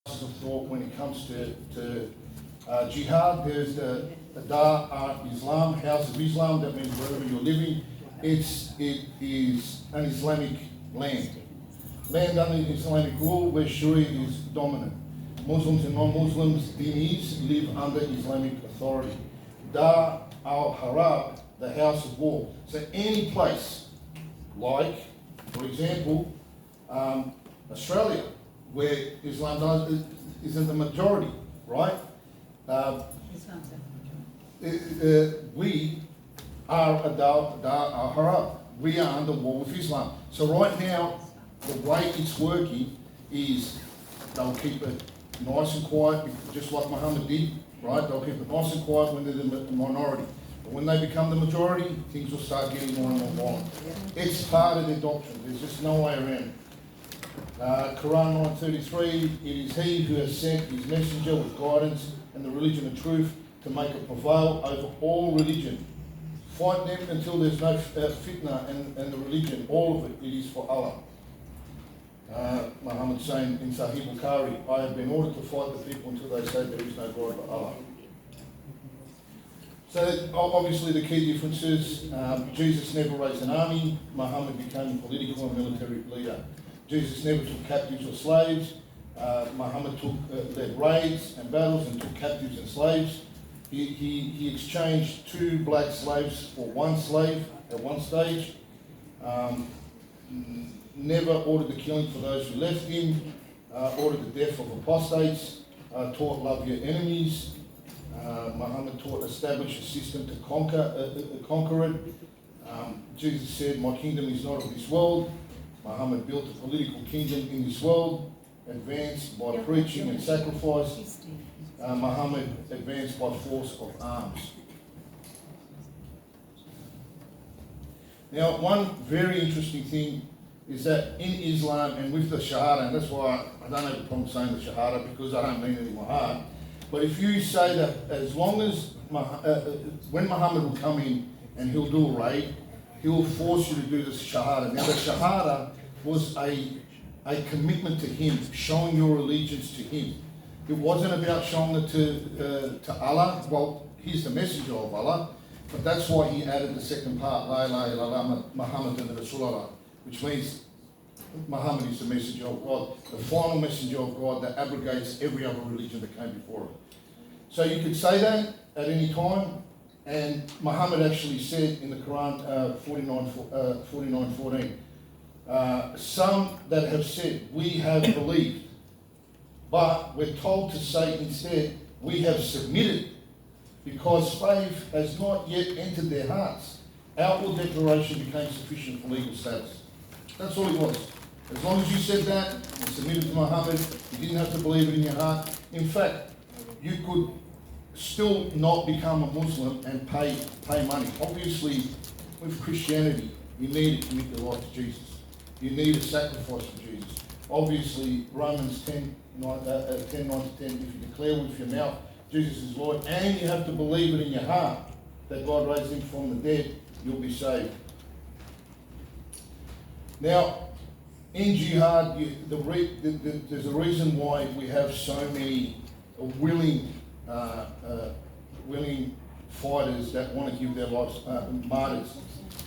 of thought when it comes to jihad. There's the Dar Islam, House of Islam. That means wherever you're living, it is an Islamic land. Land under Islamic rule where Sharia is dominant. Muslims and non-Muslims, Dinis, live under Islamic authority. Dar al-Harab, the house of war. So any place, like, for example, Australia, where Islam isn't the majority, right? We are a Dar al-Harab. We are under war with Islam. So right now, the way it's working is they'll keep it nice and quiet, just like Muhammad did, right? They'll keep it nice and quiet when they're the minority. But when they become the majority, things will start getting more and more violent. It's part of their doctrine. There's just no way around it. Quran 9:33, it is he who has sent his messenger with guidance and the religion of truth to make it prevail over all religion. Fight them until there's no fitna and the religion, all of it is for Allah. Muhammad saying in Sahih Bukhari, I have been ordered to fight the people until they say there is no God but Allah. So obviously the key differences, Jesus never raised an army, Muhammad became a political and military leader. Jesus never took captives or slaves, Muhammad led raids and battles and took captives and slaves. He exchanged 2 black slaves for 1 slave at one stage. Never ordered the killing for those who left him, ordered the death of apostates, taught love your enemies. Muhammad taught establish a system to conquer it. Jesus said, my kingdom is not of this world. Muhammad built a political kingdom in this world, advanced by preaching and sacrifice. Muhammad advanced by force of arms. Now, one very interesting thing is that in Islam and with the Shahada, and that's why I don't have a problem saying the Shahada because I don't mean it in my heart, but if you say that as long as, when Muhammad will come in and he'll do a raid, he will force you to do the Shahada. Now the Shahada was a commitment to him, showing your allegiance to him. It wasn't about showing it to Allah. Well, he's the messenger of Allah, but that's why he added the second part, La ilaha illallah Muhammadan Rasulullah, which means Muhammad is the messenger of God, the final messenger of God that abrogates every other religion that came before it. So you could say that at any time, and Muhammad actually said in the Quran 49:14, some that have said, we have believed, but we're told to say instead, we have submitted, because faith has not yet entered their hearts. Outward declaration became sufficient for legal status. That's all it was. As long as you said that, you submitted to Muhammad, you didn't have to believe it in your heart. In fact, you could still not become a Muslim and pay money. Obviously, with Christianity, you need to commit your life to Jesus. You need a sacrifice for Jesus. Obviously, Romans 10:9-10, if you declare with your mouth Jesus is Lord, and you have to believe it in your heart that God raised him from the dead, you'll be saved. Now, in jihad, there's a reason why we have so many willing fighters that want to give their lives, martyrs.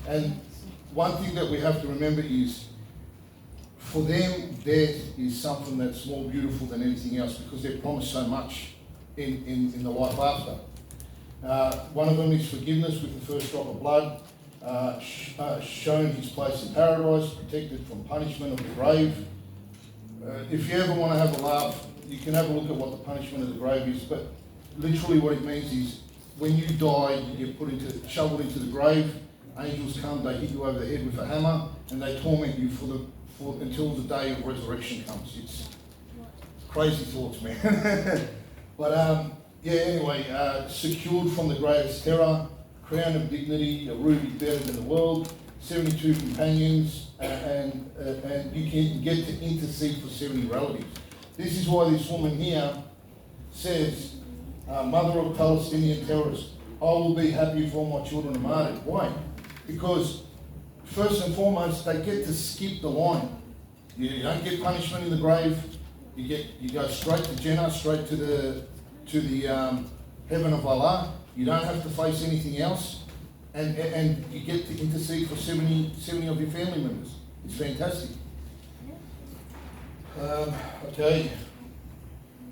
And one thing that we have to remember is, for them, death is something that's more beautiful than anything else because they're promised so much in the life after. One of them is forgiveness with the first drop of blood, shown his place in paradise, protected from punishment of the grave. If you ever want to have a laugh, you can have a look at what the punishment of the grave is, but literally what it means is when you die, you get shoveled into the grave, angels come, they hit you over the head with a hammer, and they torment you until the day of resurrection comes. It's crazy thoughts, man. But anyway, secured from the greatest terror, crown of dignity, a ruby better than the world, 72 companions, and you can get to intercede for 70 relatives. This is why this woman here says, mother of Palestinian terrorists, I will be happy if all my children are martyred. Why? Because first and foremost, they get to skip the line. You don't get punishment in the grave. You go straight to Jannah, straight to the heaven of Allah. You don't have to face anything else, and you get to intercede for 70 of your family members. It's fantastic. Okay.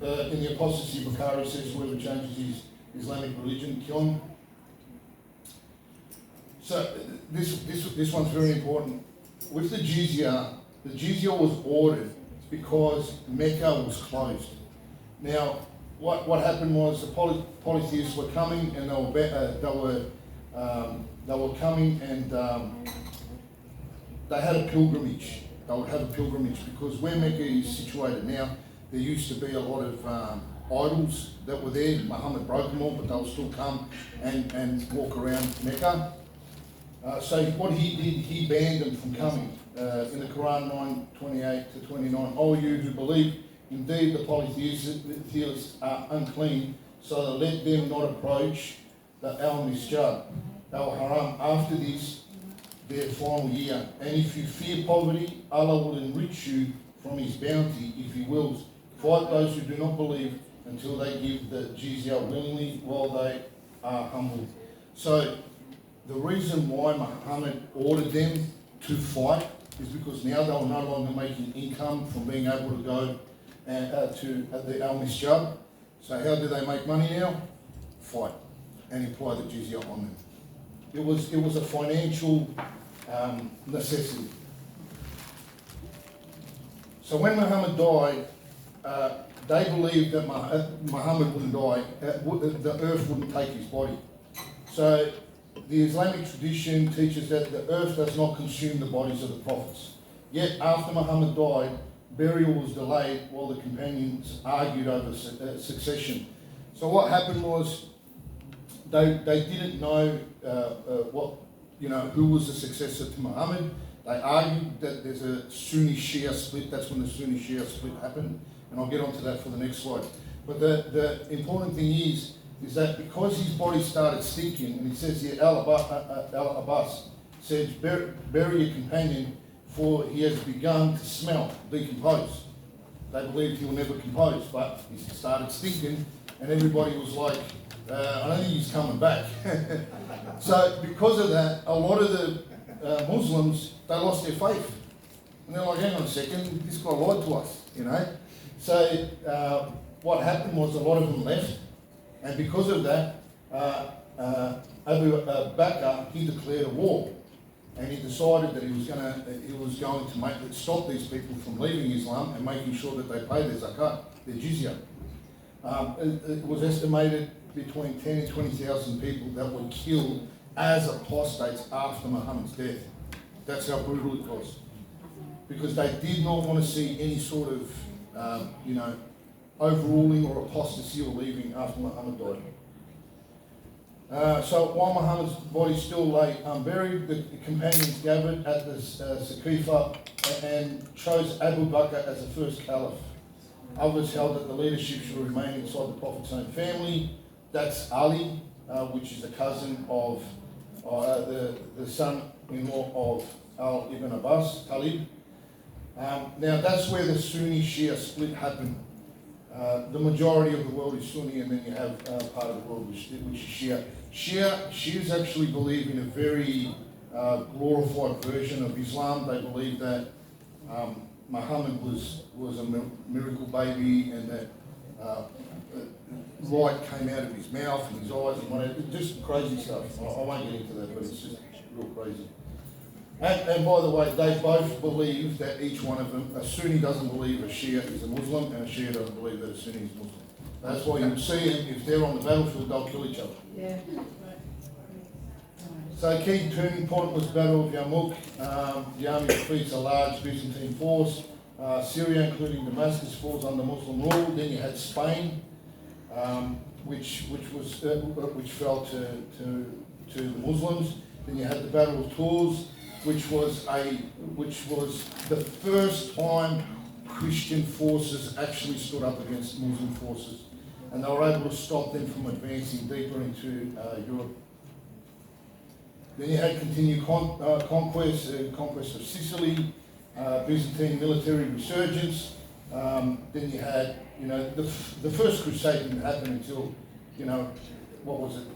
In the apostasy, Bukhari says whoever changes his Islamic religion, kill him. So this one's very important. With the jizya was ordered because Mecca was closed. Now, what happened was the polytheists were coming, and they were coming, and they had a pilgrimage. They would have a pilgrimage because where Mecca is situated now, there used to be a lot of idols that were there. Muhammad broke them all, but they'll still come and walk around Mecca. So what he did, he banned them from coming. In the Quran 9:28 to 29, all you who believe, indeed the polytheists are unclean, so let them not approach the al-Misjad, al-Haram, after this, their final year. And if you fear poverty, Allah will enrich you from His bounty if He wills. Fight those who do not believe until they give the jizya willingly while they are humble. So the reason why Muhammad ordered them to fight is because now they were no longer making income from being able to go to the al-Misjad. So how do they make money now? Fight and apply the jizya on them. It was a financial necessity. So when Muhammad died, they believed that Muhammad wouldn't die, the earth wouldn't take his body. So the Islamic tradition teaches that the earth does not consume the bodies of the prophets. Yet after Muhammad died, burial was delayed while the companions argued over succession. So what happened was they didn't know who was the successor to Muhammad. They argued that there's a Sunni Shia split. That's when the Sunni Shia split happened, and I'll get onto that for the next slide. But the important thing is that because his body started stinking, and it says here, Al-Abbas says, bury your companion, for he has begun to smell, decompose. They believed he will never compose, but he started stinking, and everybody was like, I don't think he's coming back. So because of that, a lot of the Muslims, they lost their faith. And they're like, hang on a second, this guy lied to us, So what happened was a lot of them left. And because of that, Abu Bakr, he declared a war. And he decided that he was going to stop these people from leaving Islam and making sure that they pay their zakat, their jizya. It was estimated between 10 and 20,000 people that were killed as apostates after Muhammad's death. That's how brutal it was. Because they did not want to see any sort of, overruling or apostasy or leaving after Muhammad died. So while Muhammad's body still lay unburied, the companions gathered at the Saqifa and chose Abu Bakr as the first caliph. Others held that the leadership should remain inside the Prophet's own family. That's Ali, which is a cousin of the son-in-law of Al ibn Abbas, Talib. Now that's where the Sunni Shia split happened. The majority of the world is Sunni, and then you have part of the world which is Shia. Shias actually believe in a very glorified version of Islam. They believe that Muhammad was a miracle baby, and that light came out of his mouth and his eyes and whatever. Just crazy stuff. I won't get into that, but it's just real crazy. And by the way, they both believe that each one of them, a Sunni doesn't believe a Shia is a Muslim, and a Shia doesn't believe that a Sunni is Muslim. That's why you see them, if they're on the battlefield, they'll kill each other. Yeah. So a key turning point was the Battle of Yarmouk. The army defeats a large Byzantine force. Syria, including Damascus, falls under Muslim rule. Then you had Spain, which fell to the Muslims. Then you had the Battle of Tours, which was the first time Christian forces actually stood up against Muslim forces, and they were able to stop them from advancing deeper into Europe. Then you had continued conquest of Sicily, Byzantine military resurgence, Then you had, the first crusade didn't happen until, what was it?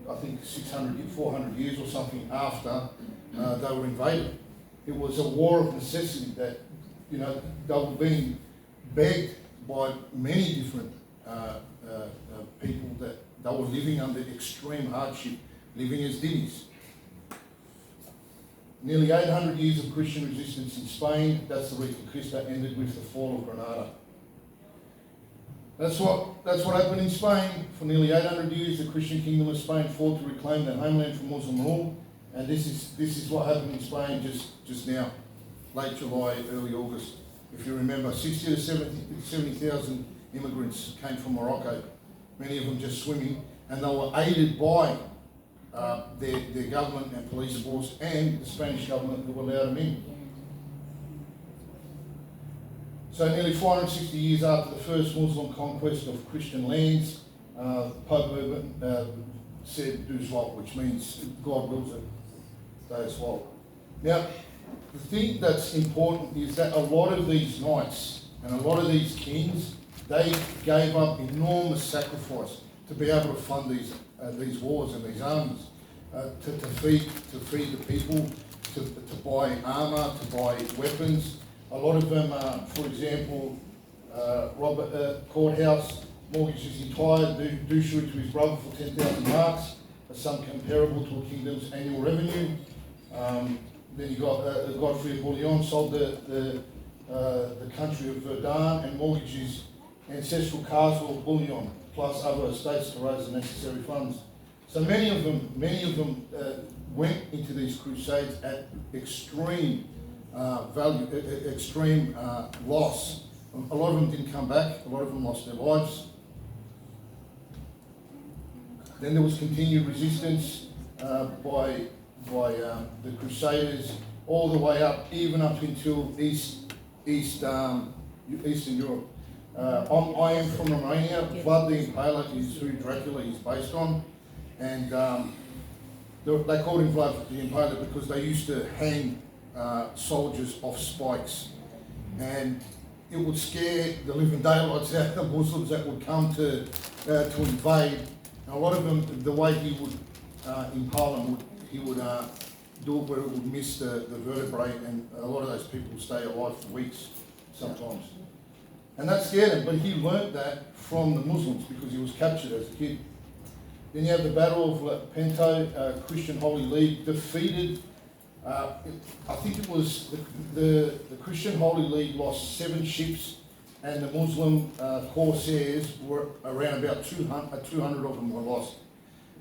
I think 400 years or something after they were invaded. It was a war of necessity that, they were being begged by many different people that they were living under extreme hardship, living as dhimmis. Nearly 800 years of Christian resistance in Spain. That's the Reconquista, ended with the fall of Granada. That's what happened in Spain. For nearly 800 years, the Christian kingdom of Spain fought to reclaim their homeland from Muslim rule, and this is what happened in Spain just now, late July, early August. If you remember, 60 to 70,000 immigrants came from Morocco, many of them just swimming, and they were aided by their government and police force and the Spanish government who allowed them in. So nearly 460 years after the first Muslim conquest of Christian lands, Pope Urban said "Douze Volt," which means God wills it, Deus Volt. Now, the thing that's important is that a lot of these knights and a lot of these kings, they gave up enormous sacrifice to be able to fund these wars and these armies, to feed the people, to buy armour, to buy weapons. A lot of them, for example, Robert Courthouse mortgages his entire douchery to his brother for 10,000 marks, a sum comparable to a kingdom's annual revenue. Then you got Godfrey of Bouillon sold the country of Verdun and mortgaged his ancestral castle of Bouillon, plus other estates to raise the necessary funds. So many of them went into these crusades at extreme value, extreme loss. A lot of them didn't come back. A lot of them lost their lives. Then there was continued resistance by the Crusaders all the way up, even up until Eastern Europe. I am from Romania. Vlad the Impaler is who Dracula is based on, and they called him Vlad the Impaler because they used to hang soldiers off spikes, and it would scare the living daylights out of the Muslims that would come to invade. And a lot of them, the way he would impale them, he would do it where it would miss the vertebrae, and a lot of those people would stay alive for weeks sometimes. And that scared him, but he learnt that from the Muslims because he was captured as a kid. Then you have the Battle of Lepanto. Christian Holy League defeated, I think it was the Christian Holy League lost 7 ships, and the Muslim corsairs were around about 200 of them were lost.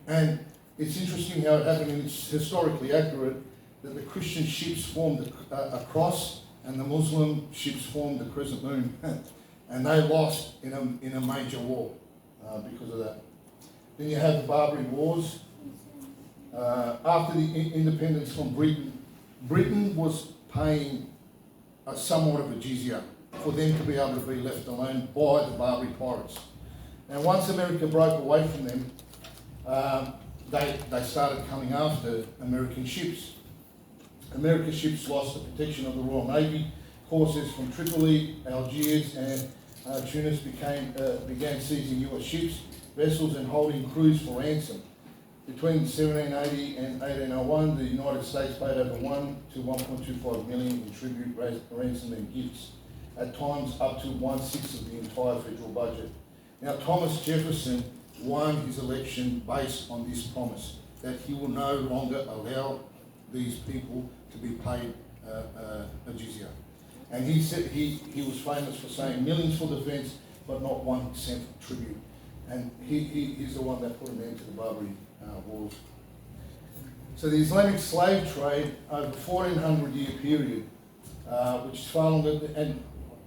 And it's interesting how it happened, and it's historically accurate, that the Christian ships formed a cross and the Muslim ships formed the crescent moon. And they lost in a major war because of that. Then you have the Barbary Wars. After the independence from Britain was paying somewhat of a jizya for them to be able to be left alone by the Barbary pirates. And once America broke away from them, they started coming after American ships. American ships lost the protection of the Royal Navy. Corsairs from Tripoli, Algiers, and Tunis began seizing US ships, vessels, and holding crews for ransom. Between 1780 and 1801, the United States paid over 1 to 1.25 million in tribute, ransom, and gifts, at times up to 1/6 of the entire federal budget. Now, Thomas Jefferson won his election based on this promise, that he will no longer allow these people to be paid a jizya. And he said he was famous for saying millions for defence, but not 1% for tribute. And he's the one that put an end to the Barbary Wars. So the Islamic slave trade over a 1400-year period, which is far longer, and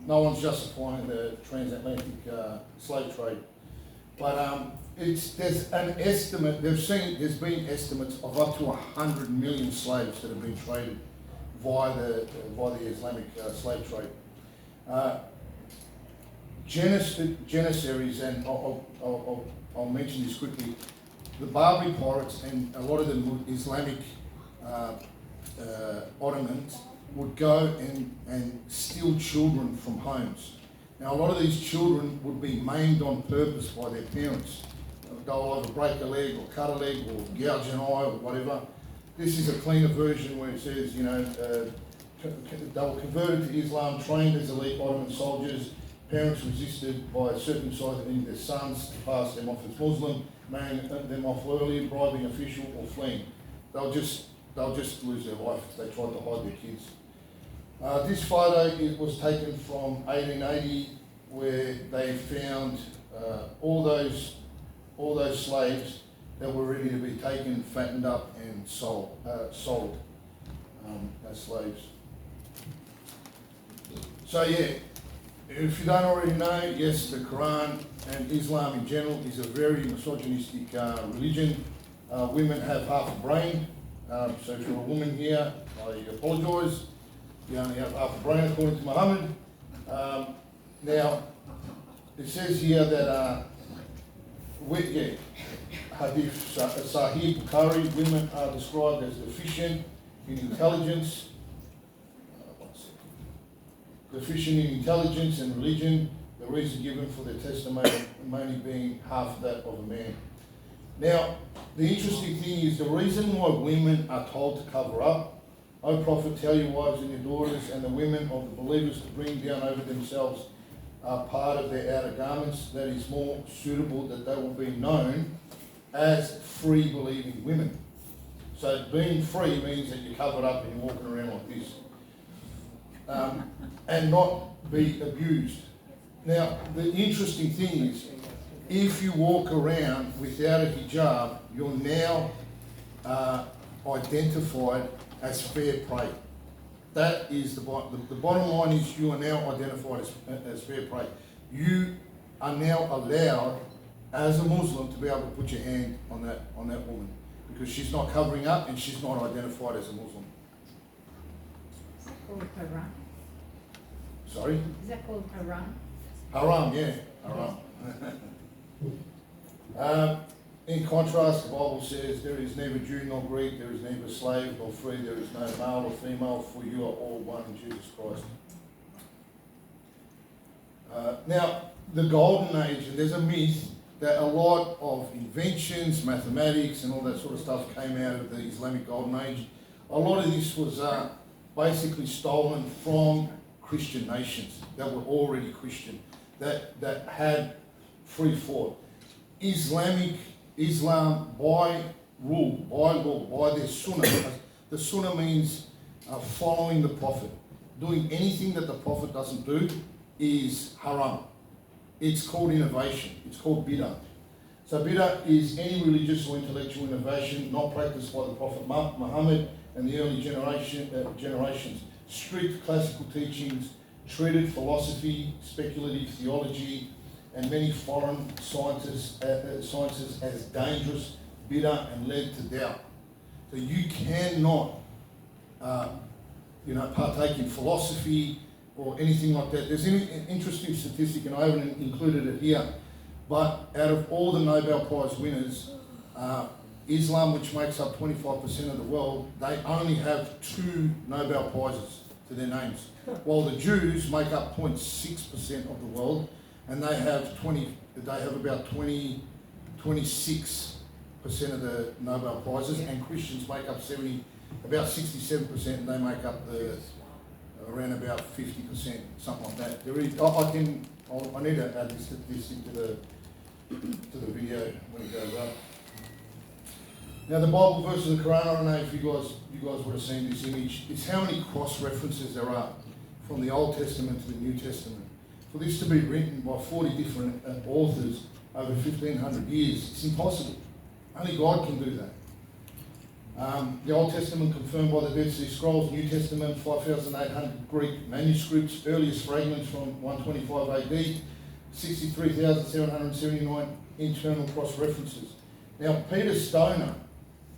no one's justifying the transatlantic slave trade, but there's an estimate. There's been estimates of up to 100 million slaves that have been traded via the Islamic slave trade. Janissaries, and I'll mention this quickly. The Barbary pirates and a lot of the Islamic Ottomans would go and steal children from homes. Now, a lot of these children would be maimed on purpose by their parents. They'll either break a leg or cut a leg or gouge an eye or whatever. This is a cleaner version where it says, they were converted to Islam, trained as elite Ottoman soldiers. Parents resisted by circumcising their sons to pass them off as Muslim, marrying them off early, bribing official or fleeing. They'll just lose their life if they tried to hide their kids. This photo was taken from 1880, where they found all those slaves that were ready to be taken, fattened up, and sold as slaves. So yeah, if you don't already know, yes, the Quran and Islam in general is a very misogynistic religion. Women have half a brain, so if you're a woman here, I apologise. You only have half a brain according to Muhammad. Now, it says here that Hadith Sahih Bukhari, women are described as deficient in intelligence. Deficient in intelligence and religion, the reason given for their testimony being half that of a man. Now, the interesting thing is the reason why women are told to cover up, O Prophet, tell your wives and your daughters and the women of the believers to bring down over themselves part of their outer garments, that is more suitable that they will be known as free believing women. So being free means that you're covered up and you're walking around like this. And not be abused. Now, the interesting thing is, if you walk around without a hijab, you're now identified as fair prey. That is the bottom line is you are now identified as fair prey. You are now allowed, as a Muslim, to be able to put your hand on that woman, because she's not covering up and she's not identified as a Muslim. Is that called haram? Sorry? Is that called haram? Haram, yeah, haram. In contrast, the Bible says, there is neither Jew nor Greek, there is neither slave nor free, there is no male or female, for you are all one in Jesus Christ. Now, the Golden Age, and there's a myth that a lot of inventions, mathematics and all that sort of stuff came out of the Islamic Golden Age. A lot of this was basically stolen from Christian nations that were already Christian, that had free thought. Islam, by rule, by law, by their sunnah, the sunnah means following the Prophet. Doing anything that the Prophet doesn't do is haram. It's called innovation. It's called bid'ah. So bid'ah is any religious or intellectual innovation not practiced by the Prophet Muhammad and the early generations. Strict classical teachings treated philosophy, speculative theology, and many foreign sciences as dangerous, bitter, and led to doubt. So you cannot, partake in philosophy or anything like that. There's an interesting statistic, and I haven't included it here, but out of all the Nobel Prize winners, Islam, which makes up 25% of the world, they only have 2 Nobel Prizes to their names, while the Jews make up 0.6% of the world, and they have about 26% of the Nobel Prizes, and Christians make up about 67%, and they make up around about 50%, something like that. I need to add this statistic to the video when it goes up. Now the Bible verse of the Quran, I don't know if you guys would have seen this image. It's how many cross references there are from the Old Testament to the New Testament. For this to be written by 40 different authors over 1,500 years, it's impossible. Only God can do that. The Old Testament confirmed by the Dead Sea Scrolls, New Testament 5,800 Greek manuscripts, earliest fragments from 125 AD, 63,779 internal cross references. Now Peter Stoner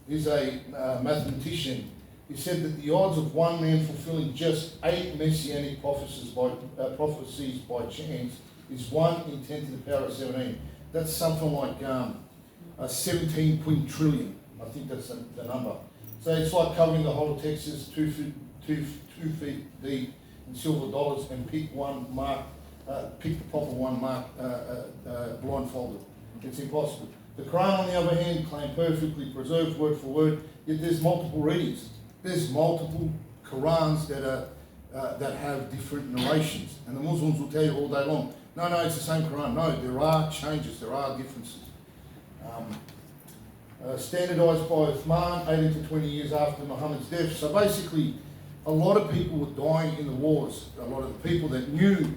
is a mathematician. He said that the odds of one man fulfilling just 8 messianic prophecies by chance is 1 in 10 to the power of 17. That's something like 17 quintillion. I think that's the number. So it's like covering the whole of Texas 2 feet deep in silver dollars and pick one mark pick the proper one, blindfolded. It's impossible. The Quran, on the other hand, claimed perfectly preserved word for word, yet there's multiple readings. There's multiple Qurans that have different narrations. And the Muslims will tell you all day long, no, it's the same Quran. No, there are changes, there are differences. Standardised by Uthman 18 to 20 years after Muhammad's death. So basically, a lot of people were dying in the wars. A lot of the people that knew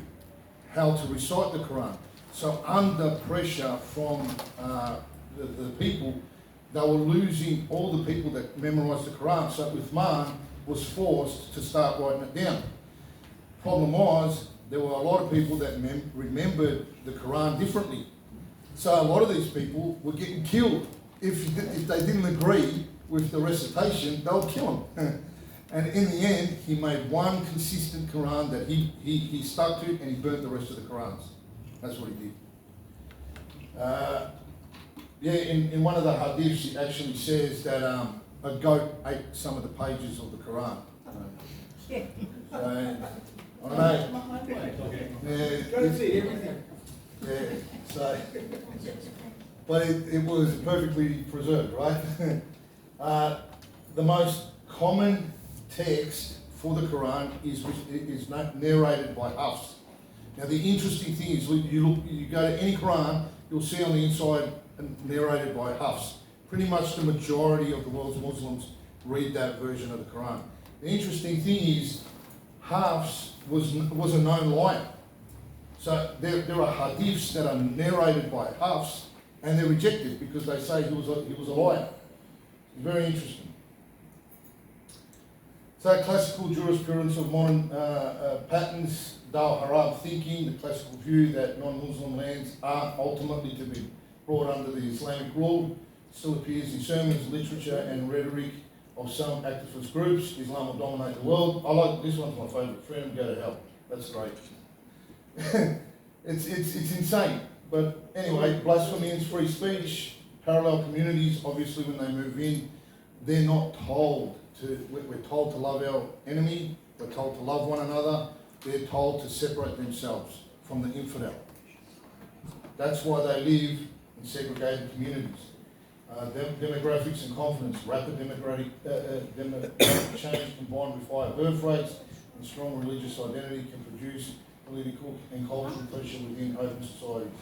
how to recite the Quran. So under pressure from the people, they were losing all the people that memorised the Quran. So Uthman was forced to start writing it down. Problem was, there were a lot of people that remembered the Quran differently. So a lot of these people were getting killed. If they didn't agree with the recitation, they would kill them. And in the end, he made one consistent Quran that he stuck to, and he burnt the rest of the Qurans. That's what he did. In one of the hadiths, it actually says that a goat ate some of the pages of the Quran. I don't know. Goats eat everything. Yeah, so, but it was perfectly preserved, right? The most common text for the Quran is narrated by Hafs. Now the interesting thing is, you go to any Quran, you'll see on the inside narrated by Hafs. Pretty much the majority of the world's Muslims read that version of the Quran. The interesting thing is, Hafs was a known liar. So there are hadiths that are narrated by Hafs, and they're rejected because they say he was a liar. It's very interesting. So classical jurisprudence of modern patterns, Dal Harab thinking, the classical view that non-Muslim lands are ultimately to be brought under the Islamic rule, still appears in sermons, literature and rhetoric of some activist groups. Islam will dominate the world. I like, this one's my favourite, freedom, go to hell. That's great. It's insane. But anyway, blasphemy is free speech. Parallel communities, obviously when they move in, they're not told to, we're told to love our enemy, we're told to love one another, they're told to separate themselves from the infidel. That's why they live in segregated communities. Demographics and confidence, rapid demographic change combined with higher birth rates and strong religious identity can produce political and cultural pressure within open societies.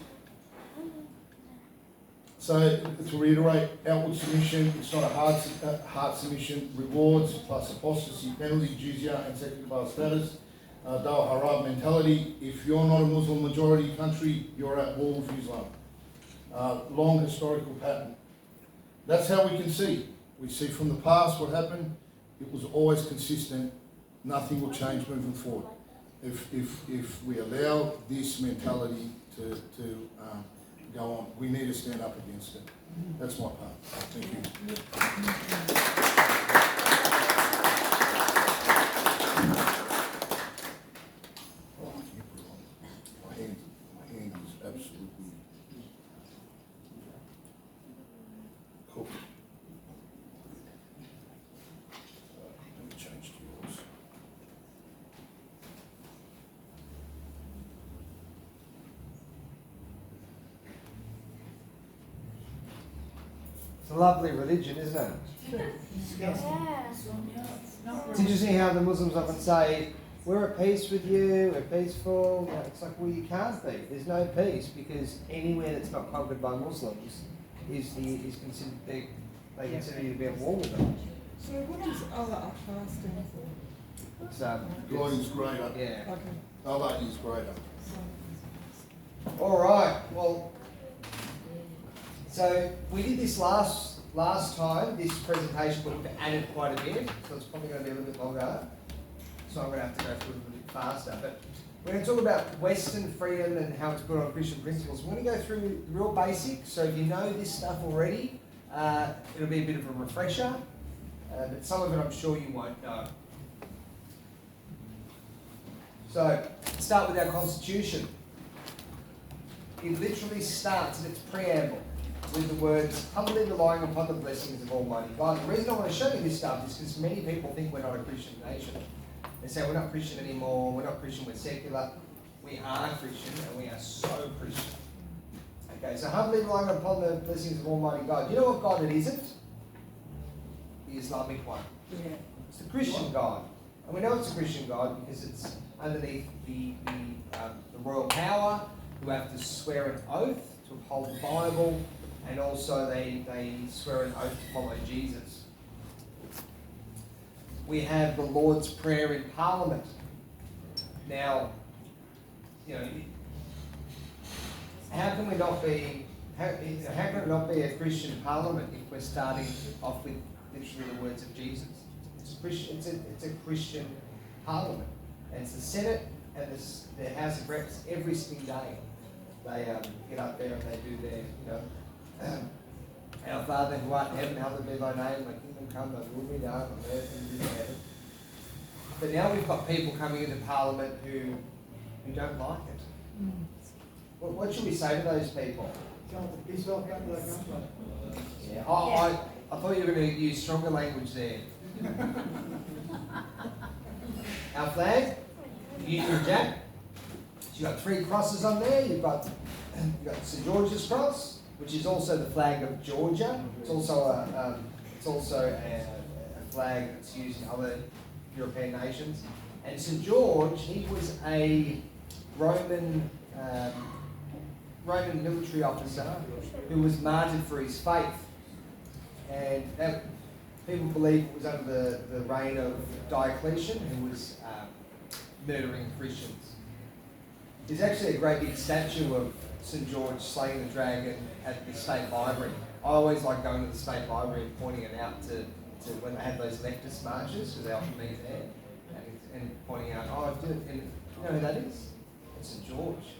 So, to reiterate, outward submission, it's not a heart submission, rewards plus apostasy, penalty, jizya and second class status. Dal Harab mentality, if you're not a Muslim majority country, you're at war with Islam. Long historical pattern. That's how we can see. We see from the past what happened. It was always consistent. Nothing will change moving forward. If we allow this mentality to go on, we need to stand up against it. That's my part. Thank you. Oh, can you put it on? My hand is absolutely cooked. Let me change to yours. It's a lovely religion, isn't it? Yeah. It's interesting how the Muslims often say, we're at peace with you, we're peaceful. You know, it's like, well, you can't be. There's no peace because anywhere that's not conquered by Muslims is considered, they consider you to be at war with them. So what does Allah stand for? It's, God is greater. yeah. Okay. Allah is greater. All right. Well, so we did this last time, this presentation, but we've added quite a bit, so it's probably going to be a little bit longer. So I'm going to have to go through it a little bit faster. But we're going to talk about Western freedom and how it's built on Christian principles. We're going to go through the real basics. So if you know this stuff already, it'll be a bit of a refresher. But some of it I'm sure you won't know. So let's start with our Constitution. It literally starts in its preamble with the words, humbly relying upon the blessings of Almighty God. The reason I want to show you this stuff is because many people think we're not a Christian nation. They say we're not Christian anymore, we're not Christian, we're secular. We are Christian, and we are so Christian. Okay, so humbly relying upon the blessings of Almighty God. You know what God it isn't? The Islamic one. Yeah. It's the Christian God. And we know it's a Christian God because it's underneath the royal power, who have to swear an oath to uphold the Bible, and also they swear an oath to follow Jesus. We have the Lord's Prayer in Parliament. Now, you know, how can we not be? How can it not be a Christian Parliament if we're starting off with literally the words of Jesus? It's a Christian. It's a Christian Parliament, and it's the Senate and the House of Reps every single day. They get up there and they do their, our Father who art in heaven, hallowed be thy name, thy kingdom come, thy will be done on earth as it is in heaven. But now we've got people coming into Parliament who don't like it. What should we say to those people? Yeah, I thought you were going to use stronger language there. Our flag, Union Jack. You've got 3 crosses on there. You've got St George's Cross, which is also the flag of Georgia. It's also a flag that's used in other European nations. And St George, he was a Roman military officer who was martyred for his faith. And people believe it was under the reign of Diocletian, who was murdering Christians. There's actually a great big statue of St George slaying the dragon at the State Library. I always like going to the State Library and pointing it out to when they have those leftist marches, because they often meet there, and pointing out, and you know who that is? It's St George,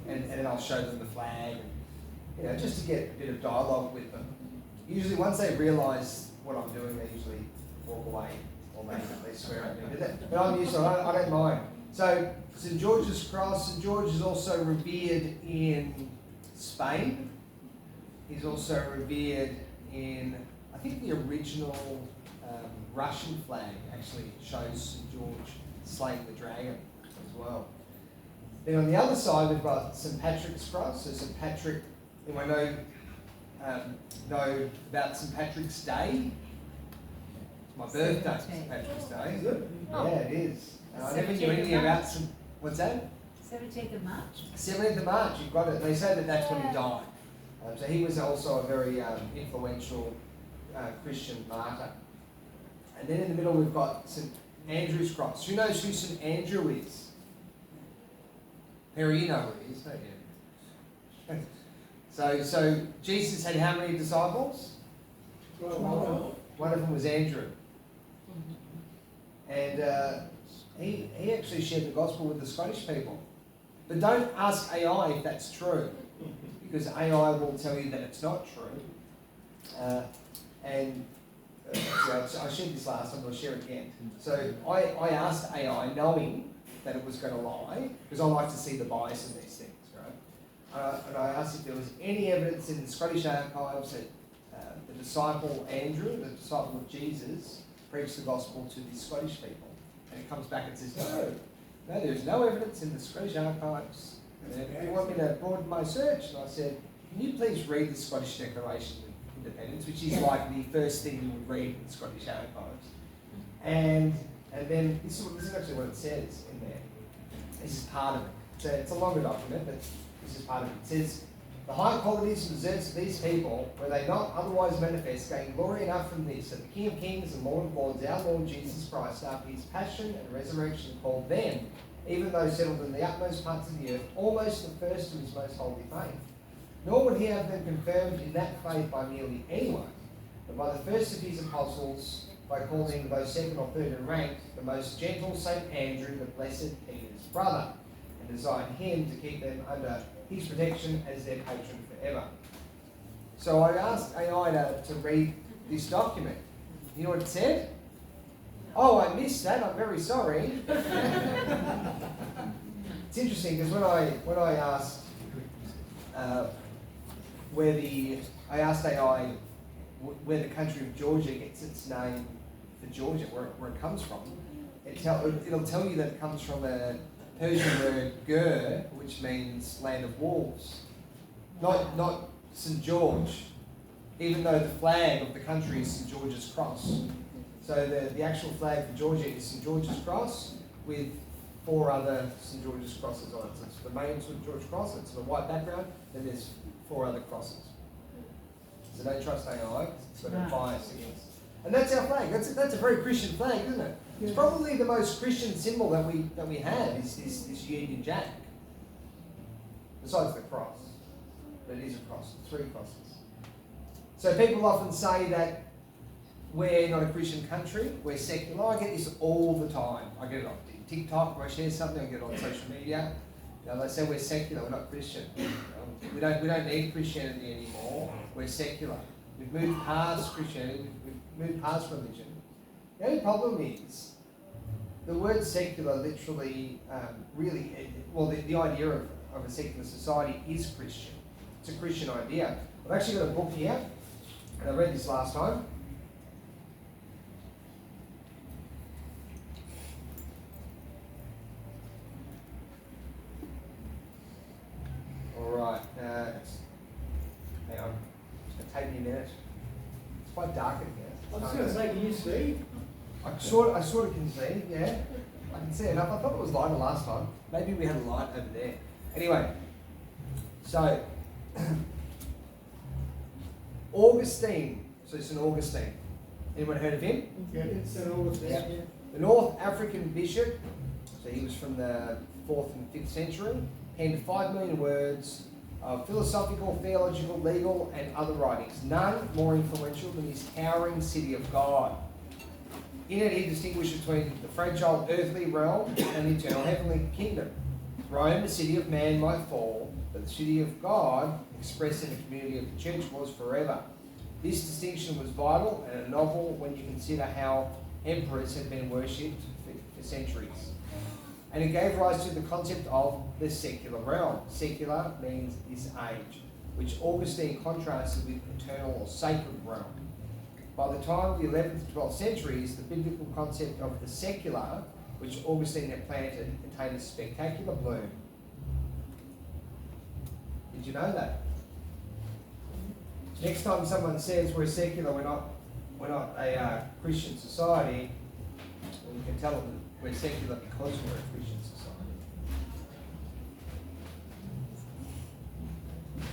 and then I'll show them the flag, and, just to get a bit of dialogue with them. Usually once they realise what I'm doing, they usually walk away, or they swear at me. But I'm used to it, I don't mind. So, St George's Cross. St George is also revered in Spain. He's also revered in, I think the original Russian flag actually shows St George slaying the dragon as well. Then on the other side we've got St Patrick's Cross. So St Patrick, anyone know about St Patrick's Day? It's my birthday, St Patrick's Day. Is it? Yeah, it is. I never knew anything about St. What's that? 17th of March. 17th of March, you've got it. They say that that's when he died. So he was also a very influential Christian martyr. And then in the middle we've got St Andrew's Cross. Who knows who St Andrew is? Perry, you know who he is, don't you? So Jesus had how many disciples? 12. One of them was Andrew. And he actually shared the gospel with the Scottish people. But don't ask AI if that's true, because AI will tell you that it's not true. I shared this last time, I'll share it again. So I asked AI, knowing that it was going to lie, because I like to see the bias in these things, right? And I asked if there was any evidence in the Scottish archives that the disciple Andrew, the disciple of Jesus, preached the gospel to the Scottish people. And it comes back and says, no, there's no evidence in the Scottish archives. And if you want me to broaden my search, and I said, can you please read the Scottish Declaration of Independence, which is like the first thing you would read in the Scottish archives. And then this is actually what it says in there. This is part of it. It's a longer document, but this is part of it. It says, the high qualities and deserts of these people, were they not otherwise manifest, gain glory enough from this, that the King of Kings and Lord of Lords, our Lord Jesus Christ, after his passion and resurrection, called them, even though settled in the utmost parts of the earth, almost the first of his most holy faith. Nor would he have them confirmed in that faith by merely anyone, but by the first of his apostles, by calling both second or third in rank, the most gentle St. Andrew, the blessed Peter's brother, and desired him to keep them under his protection as their patron forever. So I asked AI to read this document. You know what it said? Oh, I missed that. I'm very sorry. It's interesting because when I asked I asked AI where the country of Georgia gets its name for Georgia, where it comes from. It'll tell you that it comes from the Persian word ger, which means land of wolves. Not St. George, even though the flag of the country is St. George's Cross. So the actual flag for Georgia is St. George's Cross with 4 other St. George's Crosses on it. So it's the main St. George Cross, it's a white background, and there's 4 other crosses. So don't trust AI, it's got a bias against. And that's our flag. That's a very Christian flag, isn't it? It's probably the most Christian symbol that we have is this Union Jack. Besides the cross. But it is a cross, 3 crosses. So people often say that we're not a Christian country, we're secular. I get this all the time. I get it on TikTok where I share something, I get it on social media. You know, they say we're secular, we're not Christian. We don't need Christianity anymore, we're secular. We've moved past Christianity, we've moved past religion. The only problem is, the word secular literally, the idea of a secular society is Christian. It's a Christian idea. I've actually got a book here, and I read this last time. Alright, hang on, it's going to take me a minute. It's quite dark in here. I was going to say, can you see? I sort of can see, yeah. I can see enough. I thought it was lighter last time. Maybe we had a light over there. Anyway, so Augustine, so St. Augustine. Anyone heard of him? Yeah, it's St. Augustine. Yeah. The North African bishop, so he was from the 4th and 5th century, penned 5 million words of philosophical, theological, legal, and other writings, none more influential than his towering City of God. In it, he distinguished between the fragile earthly realm and the eternal heavenly kingdom. Rome, the city of man, might fall, but the city of God, expressed in the community of the church, was forever. This distinction was vital and novel when you consider how emperors had been worshipped for centuries. And it gave rise to the concept of the secular realm. Secular means this age, which Augustine contrasted with eternal or sacred realm. By the time of the 11th and 12th centuries, the biblical concept of the secular, which Augustine had planted, contained a spectacular bloom. Did you know that? Next time someone says we're secular, we're not a Christian society, well, you can tell them that we're secular because we're a Christian society.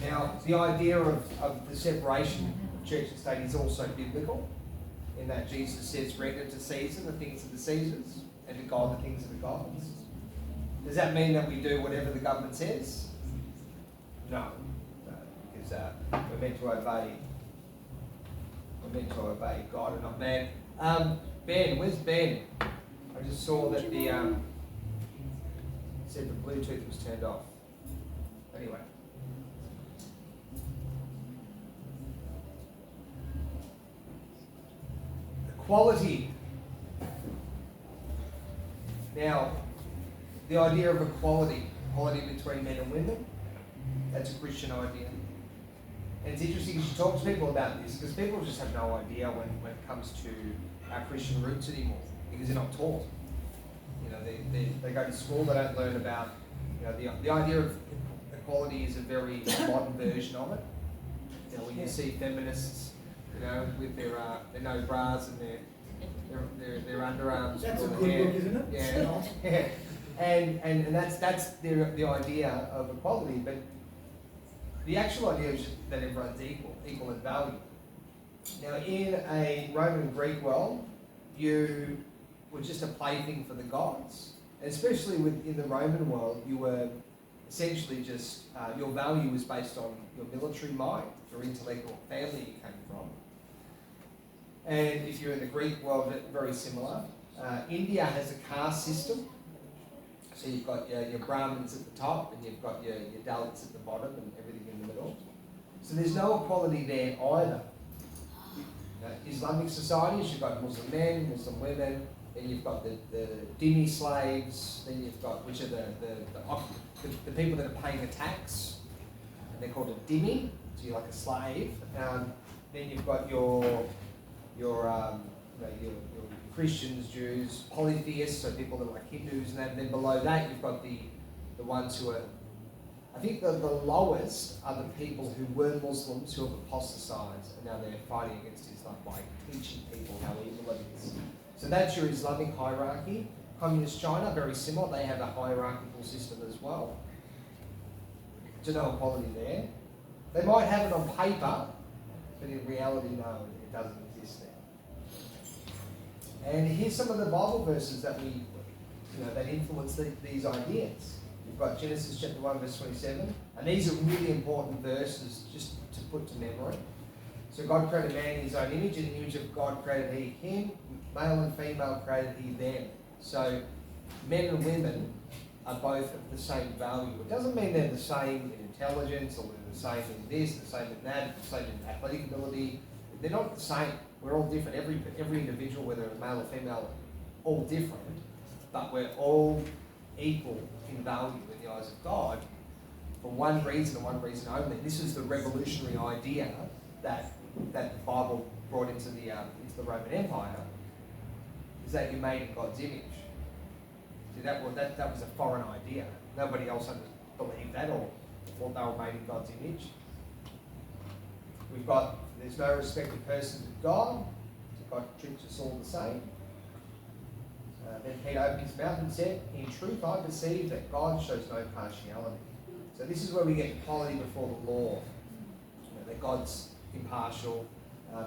Now, the idea of the separation of church and state is also biblical, in that Jesus says, render to Caesar the things of the Caesars, and to God the things of the gods. Does that mean that we do whatever the government says? No, because we're meant to obey. We're meant to obey God and not man. Ben, where's Ben? I just saw that the said the Bluetooth was turned off. Anyway. Equality. Now, the idea of equality between men and women, that's a Christian idea. And it's interesting as you talk to people about this, because people just have no idea when it comes to our Christian roots anymore, because they're not taught. You know, they go to school, they don't learn about, you know, the idea of equality is a very modern version of it. You know, when you see feminists, you know, with their no bras and their underarms. That's a with good hair. book, isn't it? Yeah. Yeah. And that's the idea of equality, but the actual idea is just that everyone's equal in value. Now, in a Roman Greek world, you were just a plaything for the gods, and especially in the Roman world, you were essentially just your value was based on your military might, your intellect, or family you came from. And if you're in the Greek world, very similar. India has a caste system. So you've got your Brahmins at the top, and you've got your Dalits at the bottom, and everything in the middle. So there's no equality there either. Islamic societies, you've got Muslim men, Muslim women, then you've got the dhimmi slaves, then you've got, which are the people that are paying a tax, and they're called a dhimmi, so you're like a slave. Then you've got your Christians, Jews, polytheists, so people that are like Hindus and that. And then below that, you've got the ones who are, I think the lowest are the people who were Muslims who have apostatized and now they're fighting against Islam by teaching people how evil it is. So that's your Islamic hierarchy. Communist China, very similar. They have a hierarchical system as well. There's no equality there. They might have it on paper, but in reality, no, it doesn't exist there. And here's some of the Bible verses that that influence these ideas. We've got Genesis chapter 1, verse 27, and these are really important verses just to put to memory. So God created man in his own image, in the image of God created he him, male and female created he them. So men and women are both of the same value. It doesn't mean they're the same in intelligence, or they're the same in this, the same in that, the same in athletic ability. They're not the same. We're all different. Every individual, whether it's male or female, all different, but we're all equal in value in the eyes of God for one reason and one reason only. This is the revolutionary idea that the Bible brought into the Roman Empire, is that you're made in God's image. See, that was a foreign idea. Nobody else believed that or thought they were made in God's image. We've got, there's no respect of persons with God, so God treats us all the same. Then Peter opened his mouth and said, in truth I perceive that God shows no partiality. So this is where we get equality before the law. That God's impartial,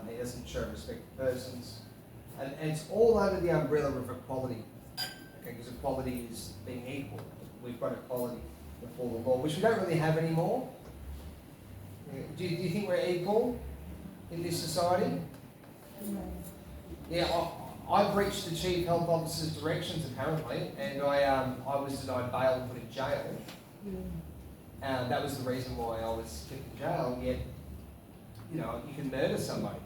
he doesn't show respect to persons. And it's all under the umbrella of equality. Okay, because equality is being equal. We've got equality before the law, which we don't really have anymore. Do you think we're equal in this society? Yeah, I breached the chief health officer's directions apparently, and I was denied bail and put in jail. That was the reason why I was kept in jail. Yet, you can murder somebody,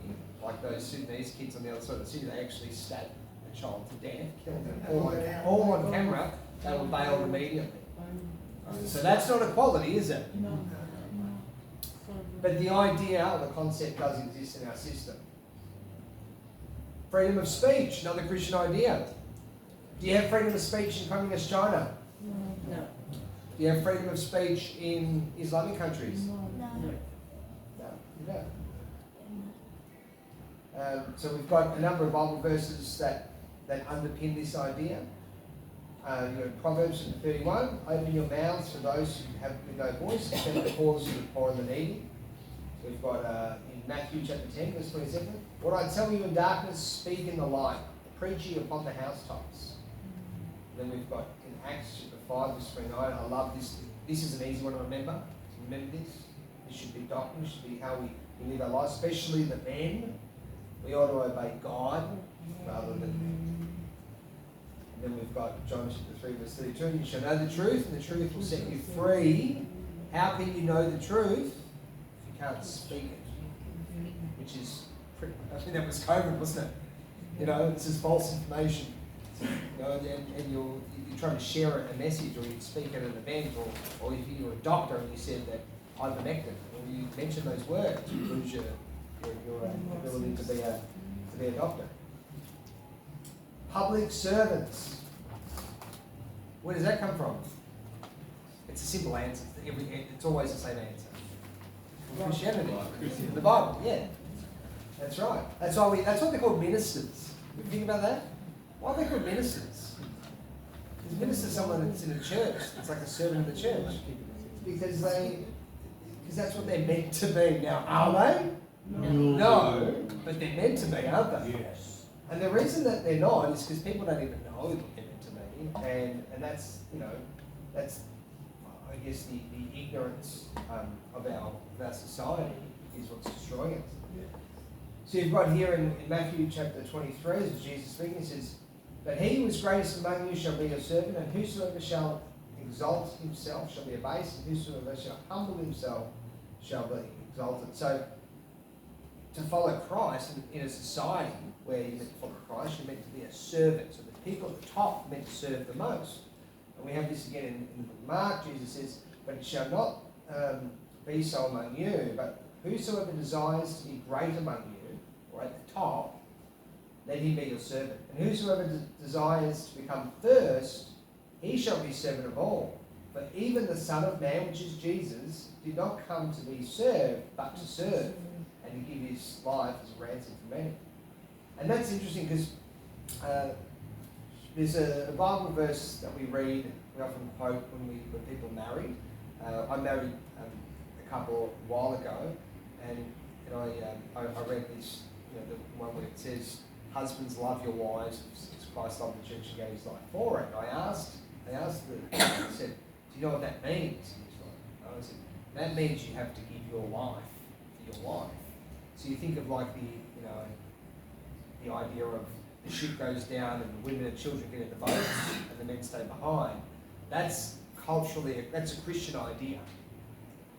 like those Sudanese kids on the other side of the city. They actually stabbed a child to death, killed them, all on camera. They were bailed immediately. So that's not equality, is it? No. But the idea or the concept does exist in our system. Freedom of speech, another Christian idea. Do you have freedom of speech in communist China? No. Do you have freedom of speech in Islamic countries? No. No, you don't. So we've got a number of Bible verses that underpin this idea. Proverbs 31, open your mouths for those who have no voice, defend the cause of the poor and the needy. We've got in Matthew chapter 10, verse 27, what I tell you in darkness, speak in the light, preach ye upon the housetops. Then we've got in Acts chapter 5, verse 29, I love this. This is an easy one to remember. Remember this. This should be doctrine, this should be how we live our lives, especially the men. We ought to obey God rather than men. And then we've got John chapter 3, verse 32, you shall know the truth, and the truth will set you free. How can you know the truth if you can't speak it? Which is, I think that was COVID, wasn't it? This is false information. And you're trying to share a message, or you speak at an event, or if you're a doctor and you said that ivermectin, or you mention those words, you lose your ability to be a doctor. Public servants. Where does that come from? It's a simple answer. It's always the same answer. Christianity. The Bible, yeah. That's right. That's what they're called ministers. You think about that? Why are they called ministers? Because minister is someone that's in a church. It's like a servant of the church. Because that's what they're meant to be. Now, are they? No, but they're meant to be, aren't they? Yes. And the reason that they're not is because people don't even know that they're meant to be, and that's I guess the ignorance of our society is what's destroying us. So you've got here in Matthew chapter 23, as Jesus speaking, he says, but he who is greatest among you shall be your servant, and whosoever shall exalt himself shall be abased, and whosoever shall humble himself shall be exalted. So to follow Christ in a society where you're meant to follow Christ, you're meant to be a servant. So the people at the top are meant to serve the most. And we have this again in the book of Mark. Jesus says, but it shall not be so among you, but whosoever desires to be great among you, or at the top, let him be your servant. And whosoever desires to become first, he shall be servant of all. For even the Son of Man, which is Jesus, did not come to be served, but to serve, and to give his life as a ransom for many. And that's interesting because there's a Bible verse that we read, we often quote when people marry. I married a couple a while ago, and I read this, the one where it says, "Husbands, love your wives as Christ loved the church and gave his life for it." And I asked I said, "Do you know what that means?" And he's like, I said, "That means you have to give your life for your wife." So you think of like the idea of the ship goes down and the women and children get in the boats and the men stay behind. That's culturally, that's a Christian idea.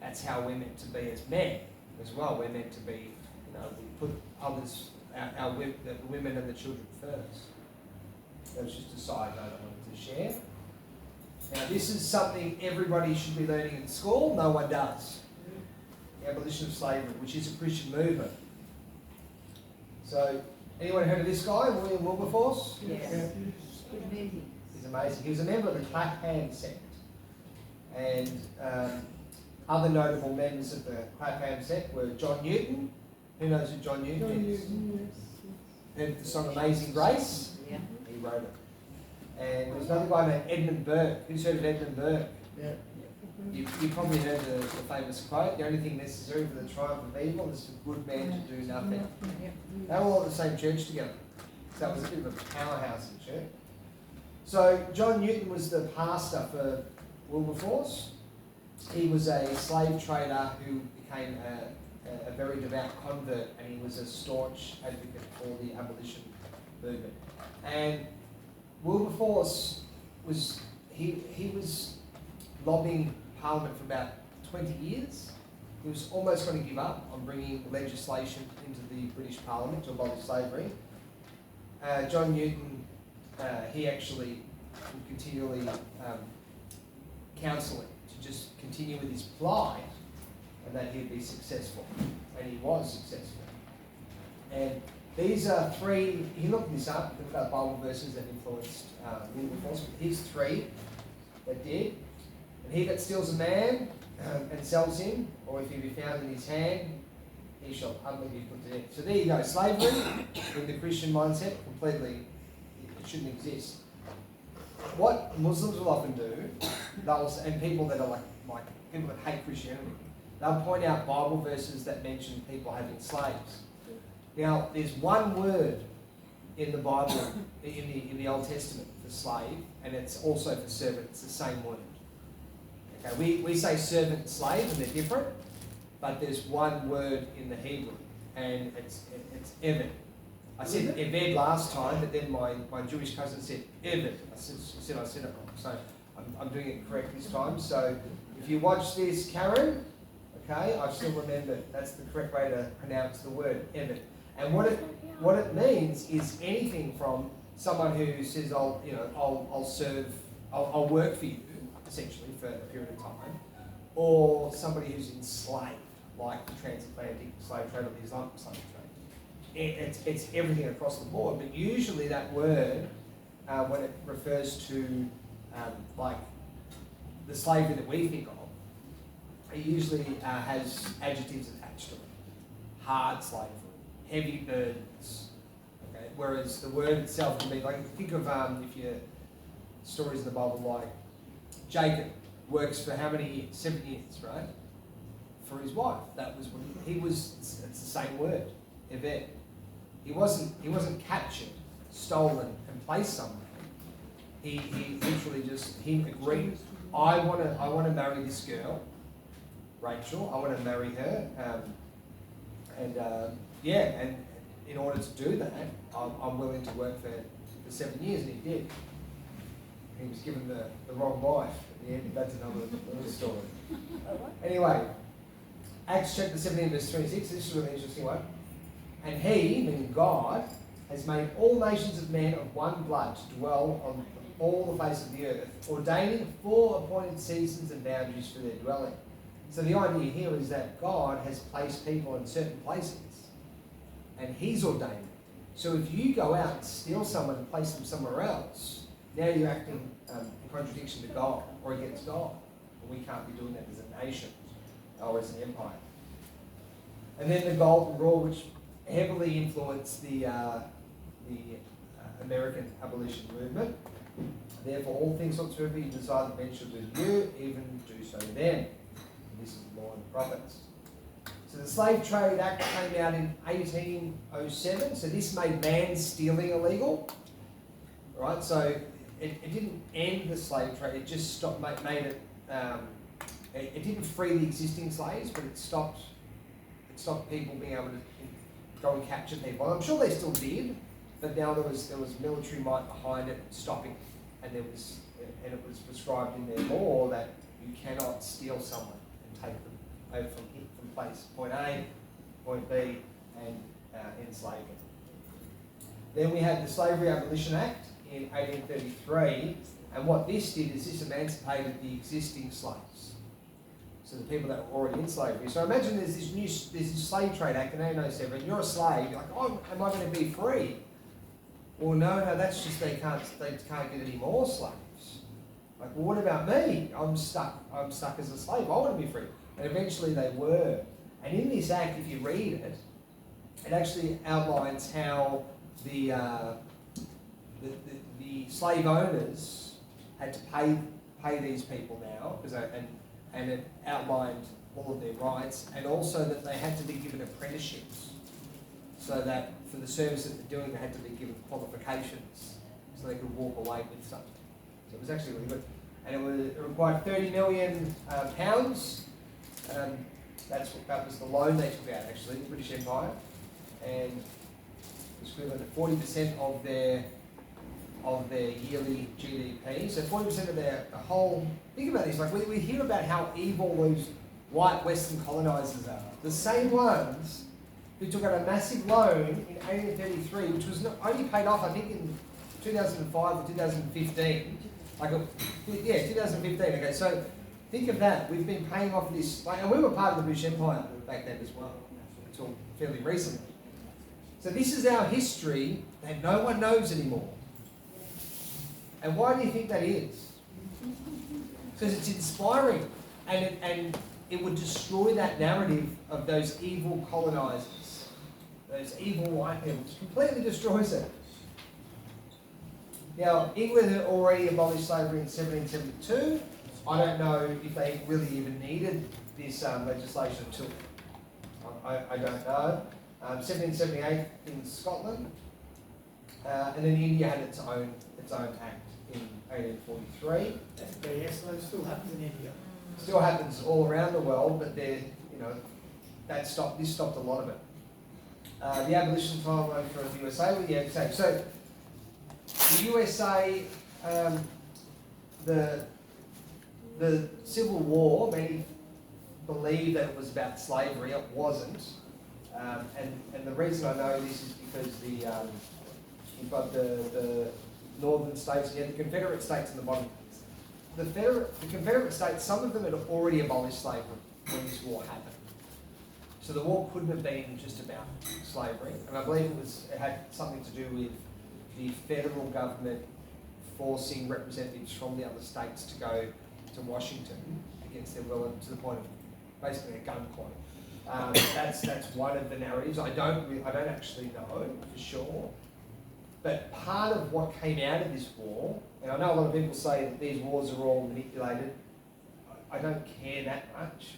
That's how we're meant to be as men as well. We're meant to be, we put others, the women and the children first. That was just a side note I wanted to share. Now this is something everybody should be learning in school. No one does. The Abolition of Slavery, which is a Christian movement. So, anyone heard of this guy, William Wilberforce? Yes. Amazing. He's amazing. He was a member of the Clapham sect. And other notable members of the Clapham sect were John Newton. Who knows who John Newton is? Heard the song Amazing Grace? Yeah. He wrote it. And there was another guy named Edmund Burke. Who's heard of Edmund Burke? Yeah. You probably heard the famous quote, "The only thing necessary for the triumph of evil is for good men to do nothing." They were all at the same church together. So that was a bit of a powerhouse in church. So John Newton was the pastor for Wilberforce. He was a slave trader who became a very devout convert, and he was a staunch advocate for the abolition movement. And Wilberforce was lobbying Parliament for about 20 years. He was almost going to give up on bringing legislation into the British Parliament to abolish slavery. John Newton, he actually would continually counsel him to just continue with his plight and that he'd be successful. And he was successful. And these are three, he looked this up, looked at Bible verses that influenced Wilberforce. Here's three that did. And he that steals a man and sells him, or if he be found in his hand, he shall utterly be put to death. So there you go. Slavery, in the Christian mindset, completely, it shouldn't exist. What Muslims will often do, and people that are like people that hate Christianity, they'll point out Bible verses that mention people having slaves. Now, there's one word in the Bible, in the Old Testament for slave, and it's also for servant. It's the same word. Okay, we say servant and slave, and they're different, but there's one word in the Hebrew, and it's eved. I said eved last time, but then my Jewish cousin said eved. I said it wrong, so I'm doing it correct this time. So if you watch this, Karen, okay, I still remember that's the correct way to pronounce the word eved. And what it means is anything from someone who says I'll work for you, essentially, for a period of time, or somebody who's enslaved, like the transatlantic slave trade or the Islamic slave trade. It's everything across the board, but usually that word, when it refers to like the slavery that we think of, it usually has adjectives attached to it. Hard slavery, heavy burdens. Okay? Whereas the word itself can be like, think of if you stories in the Bible like Jacob works for how many? 7 years, right? For his wife. That was what he was. It's the same word, eved. He wasn't captured, stolen, and placed somewhere. He literally he agreed. I want to marry this girl, Rachel. I want to marry her, and in order to do that, I'm willing to work for 7 years, and he did. He was given the wrong wife at the end. That's another story. Anyway, Acts chapter 17, verse 26. This is a really interesting one. And he, meaning God, has made all nations of men of one blood to dwell on all the face of the earth, ordaining 4 appointed seasons and boundaries for their dwelling. So the idea here is that God has placed people in certain places, and He's ordained them. So if you go out and steal someone and place them somewhere else, now you're acting in contradiction to God or against God. And we can't be doing that as a nation or as an empire. And then the Golden Rule, which heavily influenced the American abolition movement. Therefore, all things whatsoever you desire that men should do to you, even do so to them. And this is the law and the prophets. So the Slave Trade Act came out in 1807. So this made man stealing illegal. Right? So it didn't end the slave trade. It just stopped, made it. It didn't free the existing slaves, but it stopped people being able to go and capture people. I'm sure they still did, but now there was military might behind it stopping, and it was prescribed in their law that you cannot steal someone and take them over from place point A, point B, and enslave them. Then we had the Slavery Abolition Act in 1833, and what this did is this emancipated the existing slaves. So the people that were already in slavery. So imagine there's this Slave Trade Act in 1807, and you're a slave, you're like, oh, am I going to be free? Well, no, that's just they can't get any more slaves. Like, well, what about me? I'm stuck as a slave. I want to be free. And eventually they were. And in this act, if you read it, it actually outlines how the slave owners had to pay these people now, and it outlined all of their rights, and also that they had to be given apprenticeships, so that for the service that they're doing, they had to be given qualifications, so they could walk away with something. So it was actually really good, and it required 30 million pounds. That was the loan they took out, actually, the British Empire, and it was equivalent to 40% of their yearly GDP. So 40% of the whole. Think about this. Like we hear about how evil those white Western colonisers are. The same ones who took out a massive loan in 1833, which was only paid off, I think, in 2005 or 2015. 2015. Okay, so think of that. We've been paying off this, and we were part of the British Empire back then as well, until fairly recently. So this is our history that no one knows anymore. And why do you think that is? Because it's inspiring, and it would destroy that narrative of those evil colonisers, those evil white people. It completely destroys it. Now, England had already abolished slavery in 1772. I don't know if they really even needed this legislation until, I don't know. 1778 in Scotland, and then India had its own act in 1843. That's BS, though. It still happens in India. Still happens all around the world, but this stopped a lot of it. The abolition timeline for the USA, well, yeah, same. So the USA, the Civil War, many believe that it was about slavery. It wasn't, and the reason I know this is because you've got the northern states, and you have the Confederate states in the bottom. The Confederate states, some of them had already abolished slavery when this war happened. So the war couldn't have been just about slavery, and I believe it had something to do with the federal government forcing representatives from the other states to go to Washington against their will, and to the point of basically a gunpoint. That's one of the narratives. I don't actually know for sure. But part of what came out of this war, and I know a lot of people say that these wars are all manipulated. I don't care that much.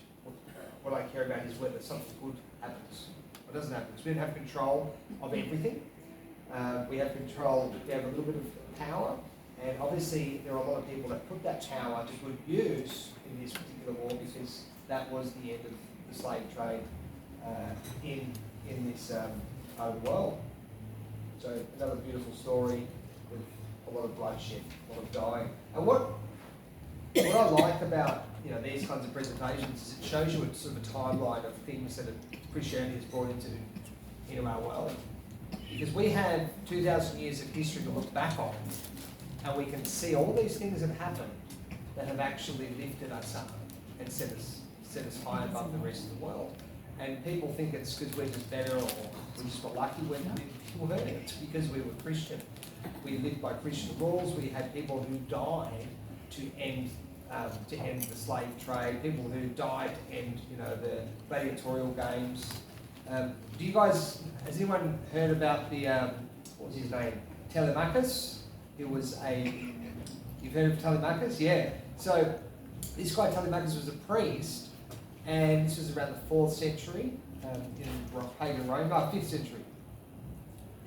What I care about is whether something good happens or doesn't happen. Because we don't have control of everything. We have a little bit of power, and obviously there are a lot of people that put that power to good use in this particular war, because that was the end of the slave trade in this part of the world. So another beautiful story with a lot of bloodshed, a lot of dying. And what I like about these kinds of presentations is it shows you a sort of a timeline of things that Christianity has brought into our world. Because we have 2,000 years of history to look back on, and we can see all these things that have happened that have actually lifted us up and set us high above the rest of the world. And people think it's because we're just better or we just got lucky when people heard it. It's because we were Christian. We lived by Christian rules. We had people who died to end the slave trade. People who died to end, the gladiatorial games. Do you guys? Has anyone heard about the what was his name? Telemachus. He was You've heard of Telemachus? Yeah. So this guy Telemachus was a priest. And this was around the 4th century in pagan Rome, 5th century.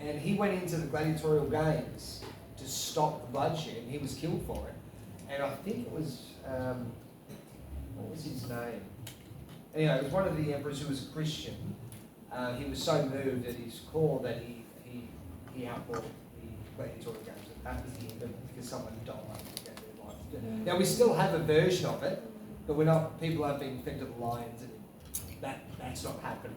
And he went into the gladiatorial games to stop the bloodshed, and he was killed for it. And I think it was, what was his name? Anyway, it was one of the emperors who was a Christian. He was so moved at his call that he outlawed the gladiatorial games. And that was the end of it, because someone died to get their life to do it. Now, we still have a version of it, but people aren't being fed to the lions, and that's not happening.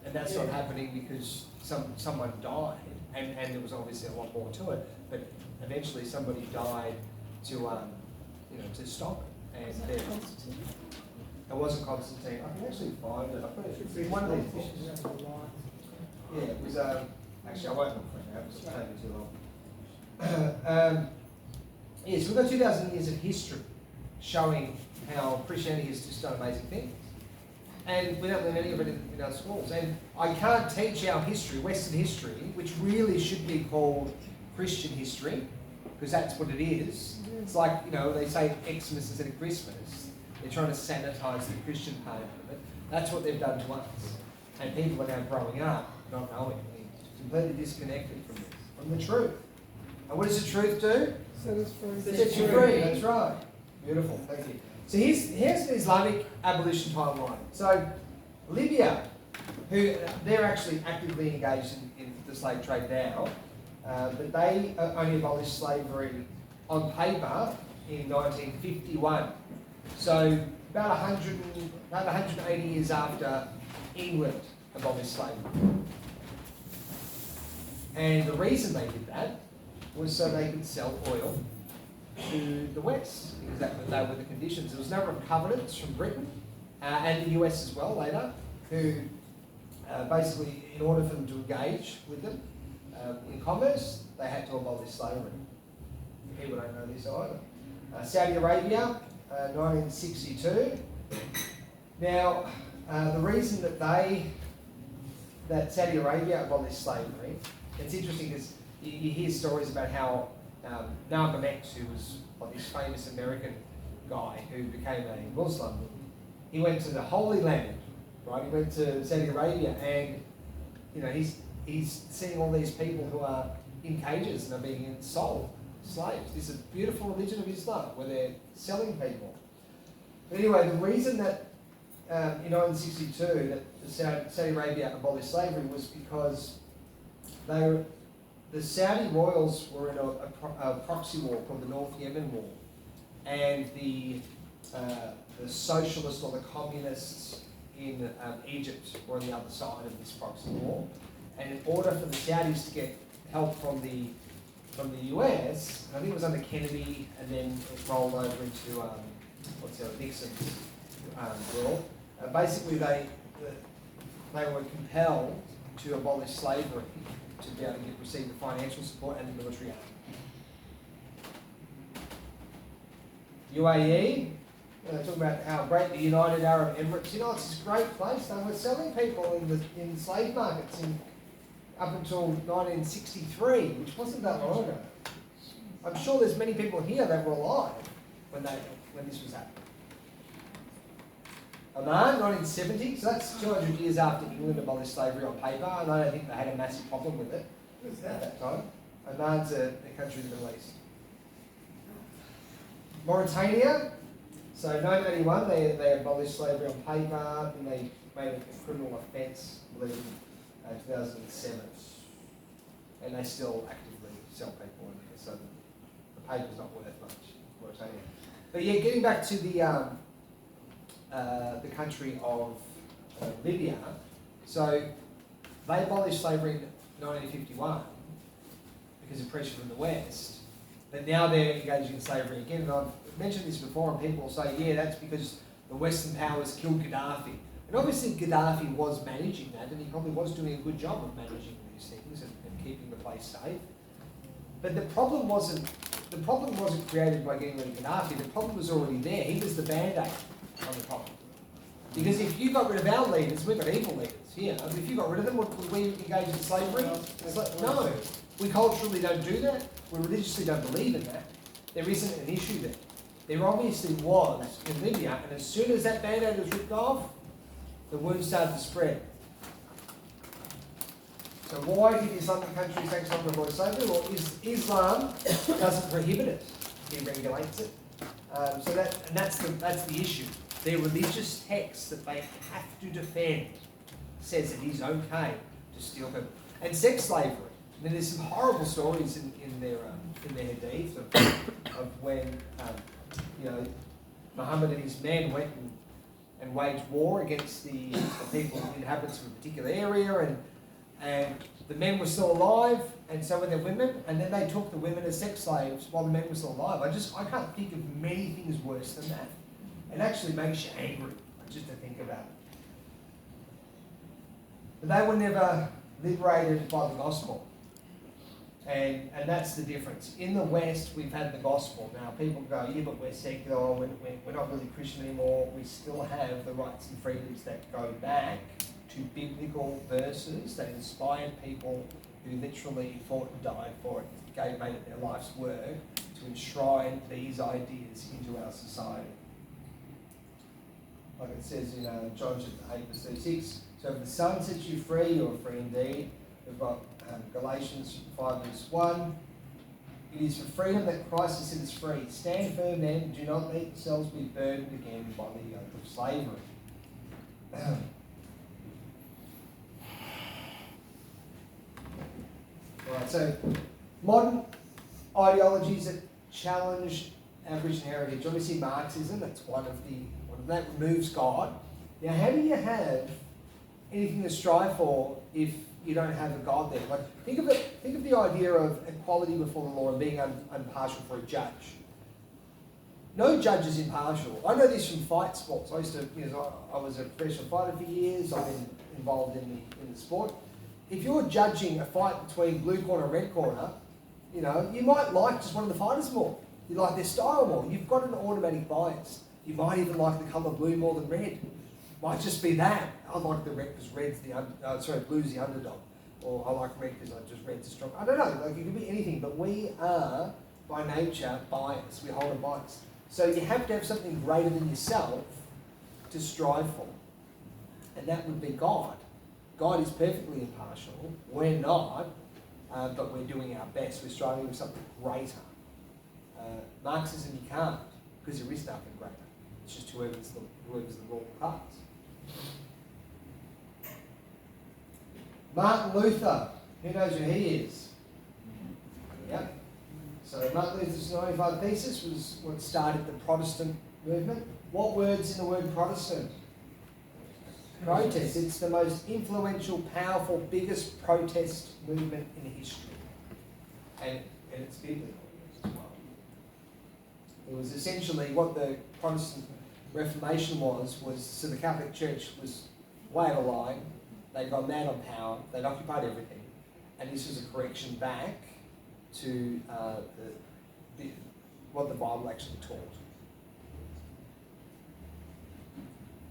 And that's not happening because someone died, and there was obviously a lot more to it, but eventually somebody died to stop it. And it wasn't Constantine. I can actually find it. I put it in one of these dishes. Yeah, it was, actually I won't look for it now because it's taking too long. Yeah, so we've got 2,000 years of history showing how Christianity has just done amazing things. And we don't learn any of it in our schools. And I can't teach our history, Western history, which really should be called Christian history, because that's what it is. It's like, they say Xmas instead of Christmas. They're trying to sanitize the Christian part of it. That's what they've done to us. And people are now growing up, not knowing, completely disconnected from the truth. And what does the truth do? Set us free. Sets you free, that's right. Beautiful, thank you. So here's the Islamic abolition timeline. So Libya, who they're actually actively engaged in the slave trade now, but they only abolished slavery on paper in 1951. So about 180 years after England abolished slavery. And the reason they did that was so they could sell oil to the West, because they were the conditions. There was a number of covenants from Britain and the US as well later, who basically, in order for them to engage with them in commerce, they had to abolish slavery. People don't know this either. Saudi Arabia, 1962. Now, the reason that Saudi Arabia abolished slavery, it's interesting because you hear stories about how Malcolm X, who was like this famous American guy who became a Muslim, he went to the Holy Land, right? He went to Saudi Arabia, and he's seeing all these people who are in cages and are being sold, slaves. This is a beautiful religion of Islam where they're selling people. But anyway, the reason that in 1962 that Saudi Arabia abolished slavery was because the Saudi royals were in a proxy war called the North Yemen War, and the socialists or the communists in Egypt were on the other side of this proxy war. And in order for the Saudis to get help from the US, I think it was under Kennedy, and then it rolled over into Nixon's rule. Basically, they were compelled to abolish slavery to be able to receive the financial support and the military aid. UAE, talking about how great the United Arab Emirates, it's this great place. They were selling people in slave markets up until 1963, which wasn't that long ago. I'm sure there's many people here that were alive when this was happening. Oman, 1970, so that's 200 years after England abolished slavery on paper, and I don't think they had a massive problem with it at that time. Oman's a country in the Middle East. Mauritania, so 1981, they abolished slavery on paper, and they made it a criminal offence, I believe, in 2007. And they still actively sell people in there, so the paper's not worth much, Mauritania. But yeah, getting back to the country of Libya. So they abolished slavery in 1951 because of pressure from the West, but now they're engaging in slavery again. And I've mentioned this before, and people will say, yeah, that's because the Western powers killed Gaddafi. And obviously Gaddafi was managing that, and he probably was doing a good job of managing these things and keeping the place safe. But the problem wasn't created by getting rid of Gaddafi. The problem was already there. He was the band-aid on the problem. Because if you got rid of our leaders, we've got evil leaders here. If you got rid of them, would we engage in slavery? No. We culturally don't do that. We religiously don't believe in that. There isn't an issue there. There obviously was in Libya, and as soon as that band-aid was ripped off, the wound started to spread. So why did Islamic countries take some avoid slavery? Well, Islam doesn't prohibit it; it regulates it. So that's the issue. Their religious text that they have to defend says it is okay to steal people. And sex slavery. I mean, there's some horrible stories in their hadith of when Muhammad and his men went and waged war against the people, the inhabitants of a particular area, and the men were still alive, and so were their women, and then they took the women as sex slaves while the men were still alive. I can't think of many things worse than that. It actually makes you angry just to think about it. But they were never liberated by the gospel. And that's the difference. In the West, we've had the gospel. Now, people go, yeah, but we're secular, we're not really Christian anymore. We still have the rights and freedoms that go back to biblical verses that inspired people who literally fought and died for it, made it their life's work to enshrine these ideas into our society. Like it says in John chapter 8, verse 36, so if the Son sets you free, you're free indeed. We've got Galatians 5 verse 1. It is for freedom that Christ has set us free. Stand firm then, do not let yourselves be burdened again by the yoke of slavery. Right, so modern ideologies that challenge Aboriginal heritage. Obviously Marxism, that's one of that removes God. Now how do you have anything to strive for if you don't have a God there? Like think of the idea of equality before the law and being impartial for a judge. No judge is impartial. I know this from fight sports. I was a professional fighter for years. I've been involved in the sport. If you're judging a fight between blue corner and red corner, you might like just one of the fighters more. You like their style more. You've got an automatic bias. You might even like the colour blue more than red. Might just be that. I like the red because blue's the underdog. Or I like red because red's strong. I don't know, like it could be anything, but we are by nature biased. We hold a bias. So you have to have something greater than yourself to strive for. And that would be God. God is perfectly impartial. We're not, but we're doing our best. We're striving for something greater. Marxism, you can't, because there is nothing greater. It's just whoever's the wrong path. Martin Luther, who knows who he is? Yep. So Martin Luther's 95 Thesis was what started the Protestant movement. What word's in the word Protestant? Protest. It's the most influential, powerful, biggest protest movement in history. And it's biblical as well. It was essentially what the Protestant Reformation was so the Catholic Church was way out of line. They'd gone mad on power. They'd occupied everything. And this was a correction back to what the Bible actually taught.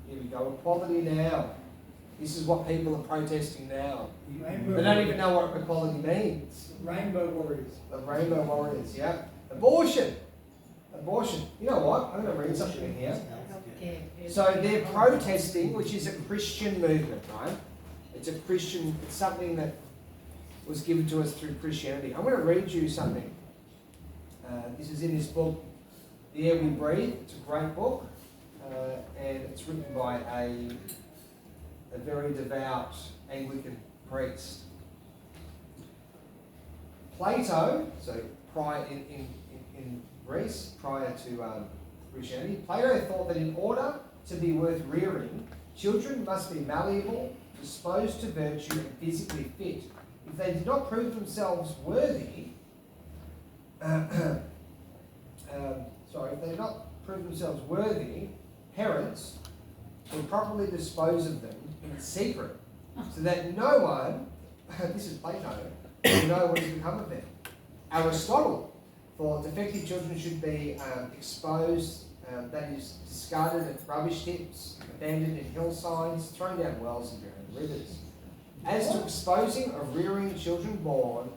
Here we go, equality now. This is what people are protesting now. They don't even know what equality means. Rainbow warriors. The rainbow warriors, yeah. Abortion. You know what? I'm going to read something in here. So they're protesting, which is a Christian movement, right? It's something that was given to us through Christianity. I'm going to read you something. This is in this book, The Air We Breathe. It's a great book. And it's written by a very devout Anglican priest. Plato, so prior in Greece, prior to Christianity, Plato thought that in order to be worth rearing, children must be malleable, disposed to virtue, and physically fit. If they did not prove themselves worthy, parents and properly dispose of them in secret, so that no one, this is Plato, will know what has become of them. Aristotle thought defective children should be exposed, that is, discarded at rubbish tips, abandoned in hillsides, thrown down wells and drowned in rivers. As to exposing or rearing children born,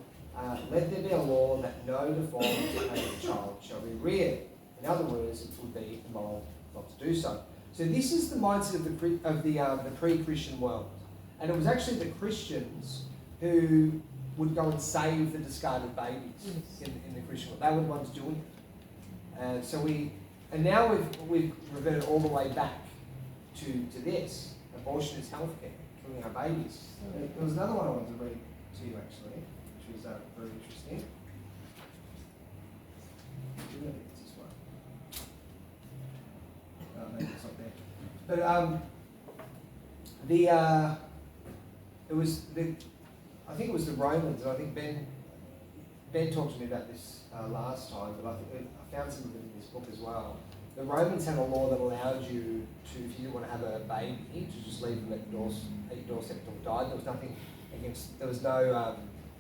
let there be a law that no deformed child shall be reared. In other words, it would be immoral not to do so. So this is the mindset of the pre-Christian world, and it was actually the Christians who would go and save the discarded babies in the Christian world. They were the ones doing it. And now we've reverted all the way back to this. Abortion is healthcare, killing our babies. There was another one I wanted to read to you actually, which was very interesting. It's this one. Maybe it's not there. But I think it was the Romans, and I think Ben talked to me about this last time, but I found some of it in this book as well. The Romans had a law that allowed you to, if you didn't want to have a baby, to just leave them at your doorstep until it died. There was nothing there was no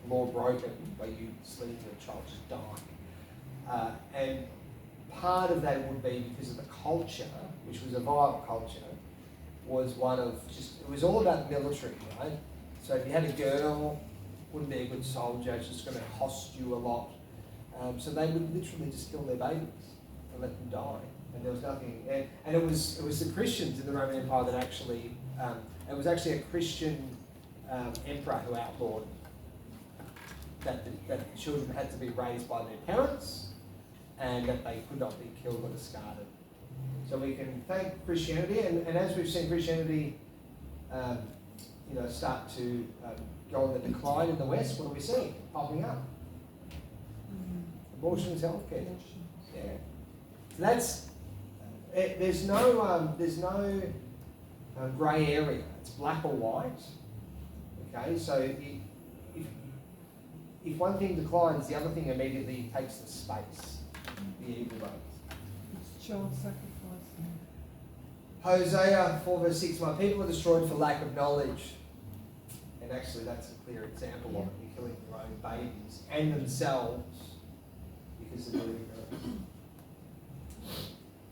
law broken where you just leave the child just die. And part of that would be because of the culture, which was a violent culture, was one of it was all about the military, right? So if you had a girl, wouldn't be a good soldier, it's just going to cost you a lot. So they would literally just kill their babies and let them die. And there was nothing, and it was the Christians in the Roman Empire that actually, it was actually a Christian emperor who outlawed that children had to be raised by their parents and that they could not be killed or discarded. So we can thank Christianity, and as we've seen Christianity start to go on the decline in the West, what are we seeing popping up? Abortion is healthcare. Yeah. So that's there's no grey area. It's black or white. Okay, so if one thing declines, the other thing immediately takes the space. The evil one. It's child sacrifice. Hosea 4 verse 6, my people are destroyed for lack of knowledge. And actually that's a clear example of it. You're killing your own babies and themselves because of doing it.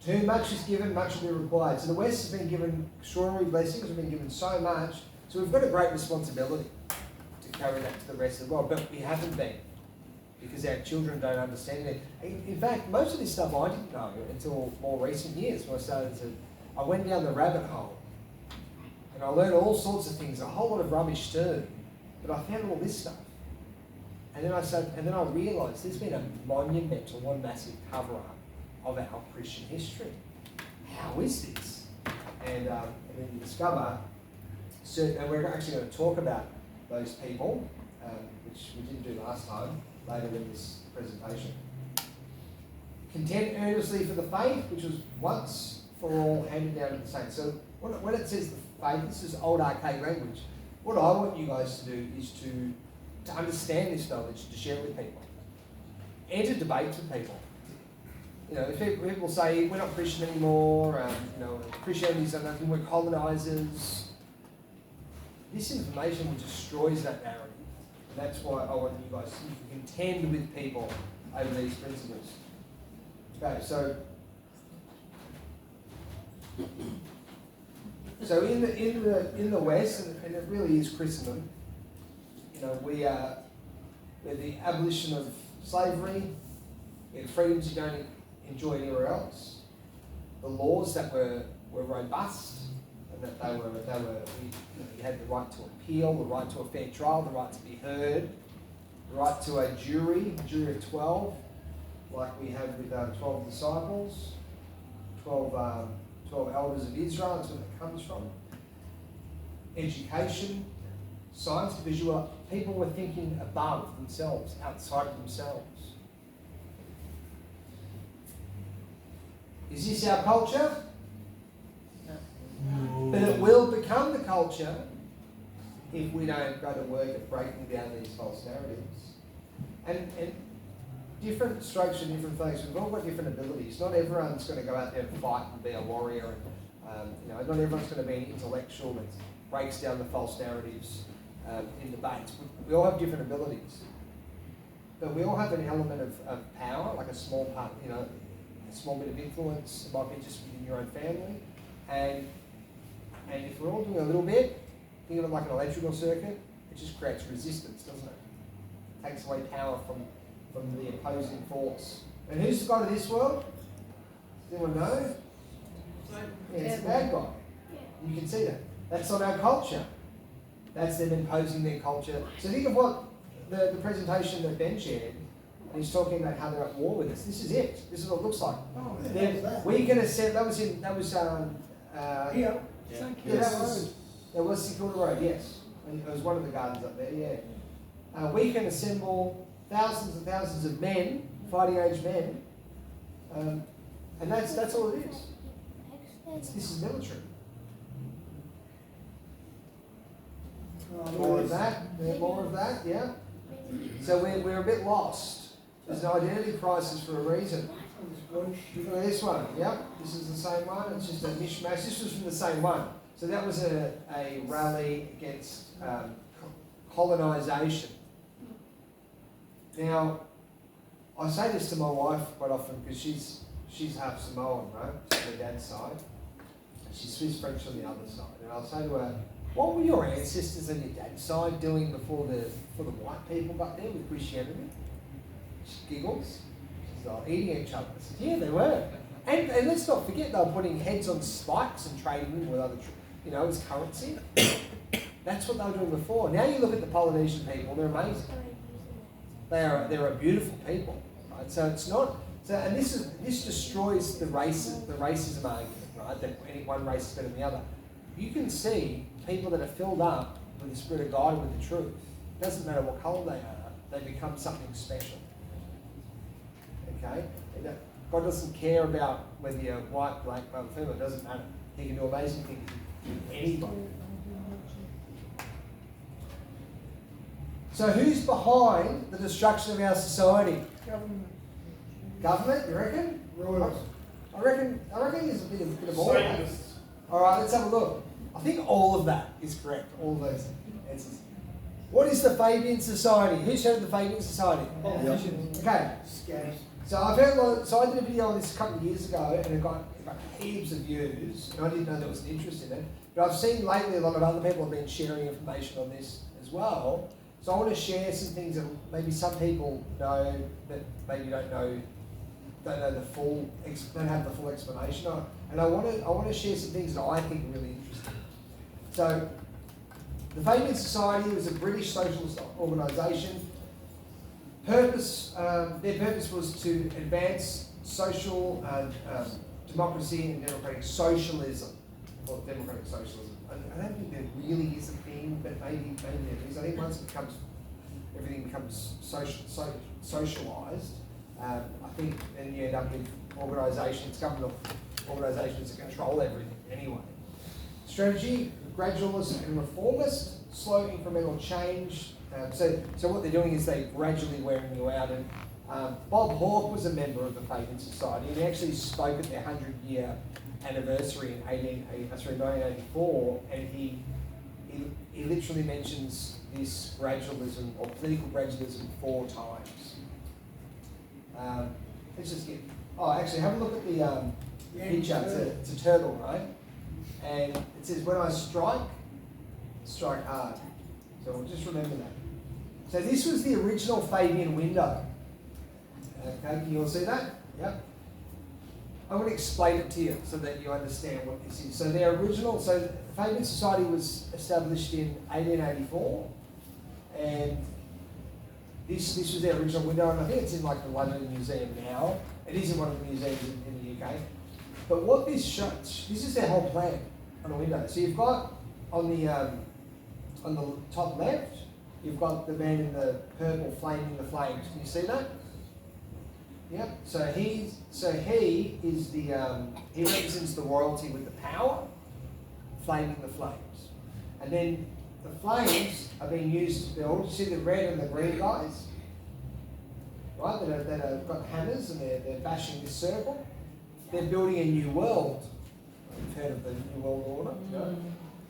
Too much is given, much will be required. So the West has been given extraordinary blessings, we've been given so much. So we've got a great responsibility to carry that to the rest of the world. But we haven't been, because our children don't understand it. In fact, most of this stuff I didn't know until more recent years when I went down the rabbit hole and I learned all sorts of things, a whole lot of rubbish too, but I found all this stuff. And then I realised there's been a monumental and massive cover-up of our Christian history. How is this? And then you discover, and we're actually going to talk about those people, which we didn't do last time, later in this presentation. Contend earnestly for the faith, which was once for all handed down to the saints. So when it says the faith, this is old archaic language. What I want you guys to do is to understand this knowledge, to share it with people. Enter debates with people. If people say we're not Christian anymore, Christianity's done nothing, we're colonisers, this information destroys that narrative. And that's why I want you guys to contend with people over these principles. Okay, so in the West, and it really is Christendom, we're the abolition of slavery, we have freedoms you don't enjoy anywhere else. The laws that were robust, and that you had the right to appeal, the right to a fair trial, the right to be heard, the right to a jury of 12, like we have with 12 disciples, 12 elders of Israel, that's where that comes from. Education, science, because people were thinking above themselves, outside of themselves. Is this our culture? No. But it will become the culture if we don't go to work at breaking down these false narratives. And different strokes for different things. We've all got different abilities. Not everyone's going to go out there and fight and be a warrior. Not everyone's going to be an intellectual that breaks down the false narratives in debates. We all have different abilities. But we all have an element of power, like a small part, a small bit of influence. It might be just within your own family. And if we're all doing a little bit, think of it like an electrical circuit, it just creates resistance, doesn't it? Takes away power from the opposing force. And who's the God of this world? Does anyone know? Yeah, it's the bad guy. You can see that. That's not our culture. That's them imposing their culture. So think of what the presentation that Ben shared. He's talking about how they're at war with us. This is it. This is what it looks like. Oh, We can accept. That was here. That was Secunda Road. Yes, it was one of the gardens up there. Yeah. We can assemble thousands and thousands of men, fighting age men, and that's all it is. This is military. More of that. More of that. Yeah. So we're a bit lost. There's an identity crisis for a reason. Look at this one. Yep. This is the same one. It's just a mishmash. This was from the same one. So that was a rally against colonisation. Now, I say this to my wife quite often because she's half Samoan, right? She's her dad's side. She's Swiss French on the other side. And I'll say to her, what were your ancestors on your dad's side doing before the white people got there with Christianity? She giggles. She's like, eating each other. I said, yeah, they were. And let's not forget they were putting heads on spikes and trading them with other, as currency. That's what they were doing before. Now you look at the Polynesian people, they're amazing. They're a beautiful people, right? So it's not. So and this destroys the racism argument, right? That any one race is better than the other. You can see people that are filled up with the Spirit of God and with the truth. It doesn't matter what colour they are, they become something special. Okay? God doesn't care about whether you're white, black, male, female, it doesn't matter. He can do amazing things with anybody. So who's behind the destruction of our society? Government, you reckon? Royals. I reckon there's a bit of all that. Satanists. Alright, let's have a look. I think all of that is correct, all of those answers. What is the Fabian Society? Who's heard of the Fabian Society? Okay. Scams. So I've heard a lot. So I did a video on this a couple of years ago, and it got heaps of views. And I didn't know there was an interest in it, but I've seen lately a lot of other people have been sharing information on this as well. So I want to share some things that maybe some people know that maybe don't know the full, don't have the full explanation on. And I want to share some things that I think are really interesting. So the Fabian Society was a British socialist organisation. Their purpose was to advance social democracy and democratic socialism, or democratic socialism. I don't think there really is a thing, but maybe there is. I think once everything becomes socialised, I think then you end up with organisations, government organisations that control everything anyway. Strategy, gradualist and reformist, slow incremental change. So what they're doing is they're gradually wearing you out. And Bob Hawke was a member of the Fabian Society, and he actually spoke at their 100-year anniversary in 1984, and he literally mentions this gradualism or political gradualism 4 times. Let's just get. Oh, actually, have a look at the picture. It's a turtle, right? And it says, "When I strike hard." So we'll just remember that. So this was the original Fabian window. Okay, can you all see that? Yep. I want to explain it to you so that you understand what this is. So the Fabian Society was established in 1884, and this was their original window, and I think it's in like the London Museum now. It is in one of the museums in the UK. But what this shows, this is their whole plan on a window. So you've got on the top left, you've got the man in the purple flaming the flames. Can you see that? Yep. So he is he represents the royalty with the power, flaming the flames, and then the flames are being used to build. You see the red and the green guys, right? That have got hammers and they're bashing this circle. They're building a new world. You've heard of the New World Order, you know?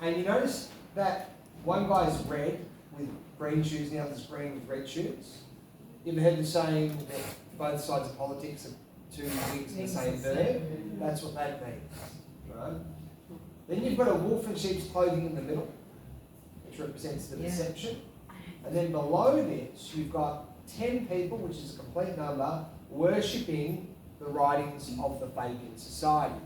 And you notice that one guy's red with green shoes, and the other's green with red shoes. You ever heard the saying that both sides of politics are two wings in the same bird? That's what that means, right? Then you've got a wolf in sheep's clothing in the middle, which represents the deception. And then below this, you've got 10 people, which is a complete number, worshipping the writings of the Fabian Society,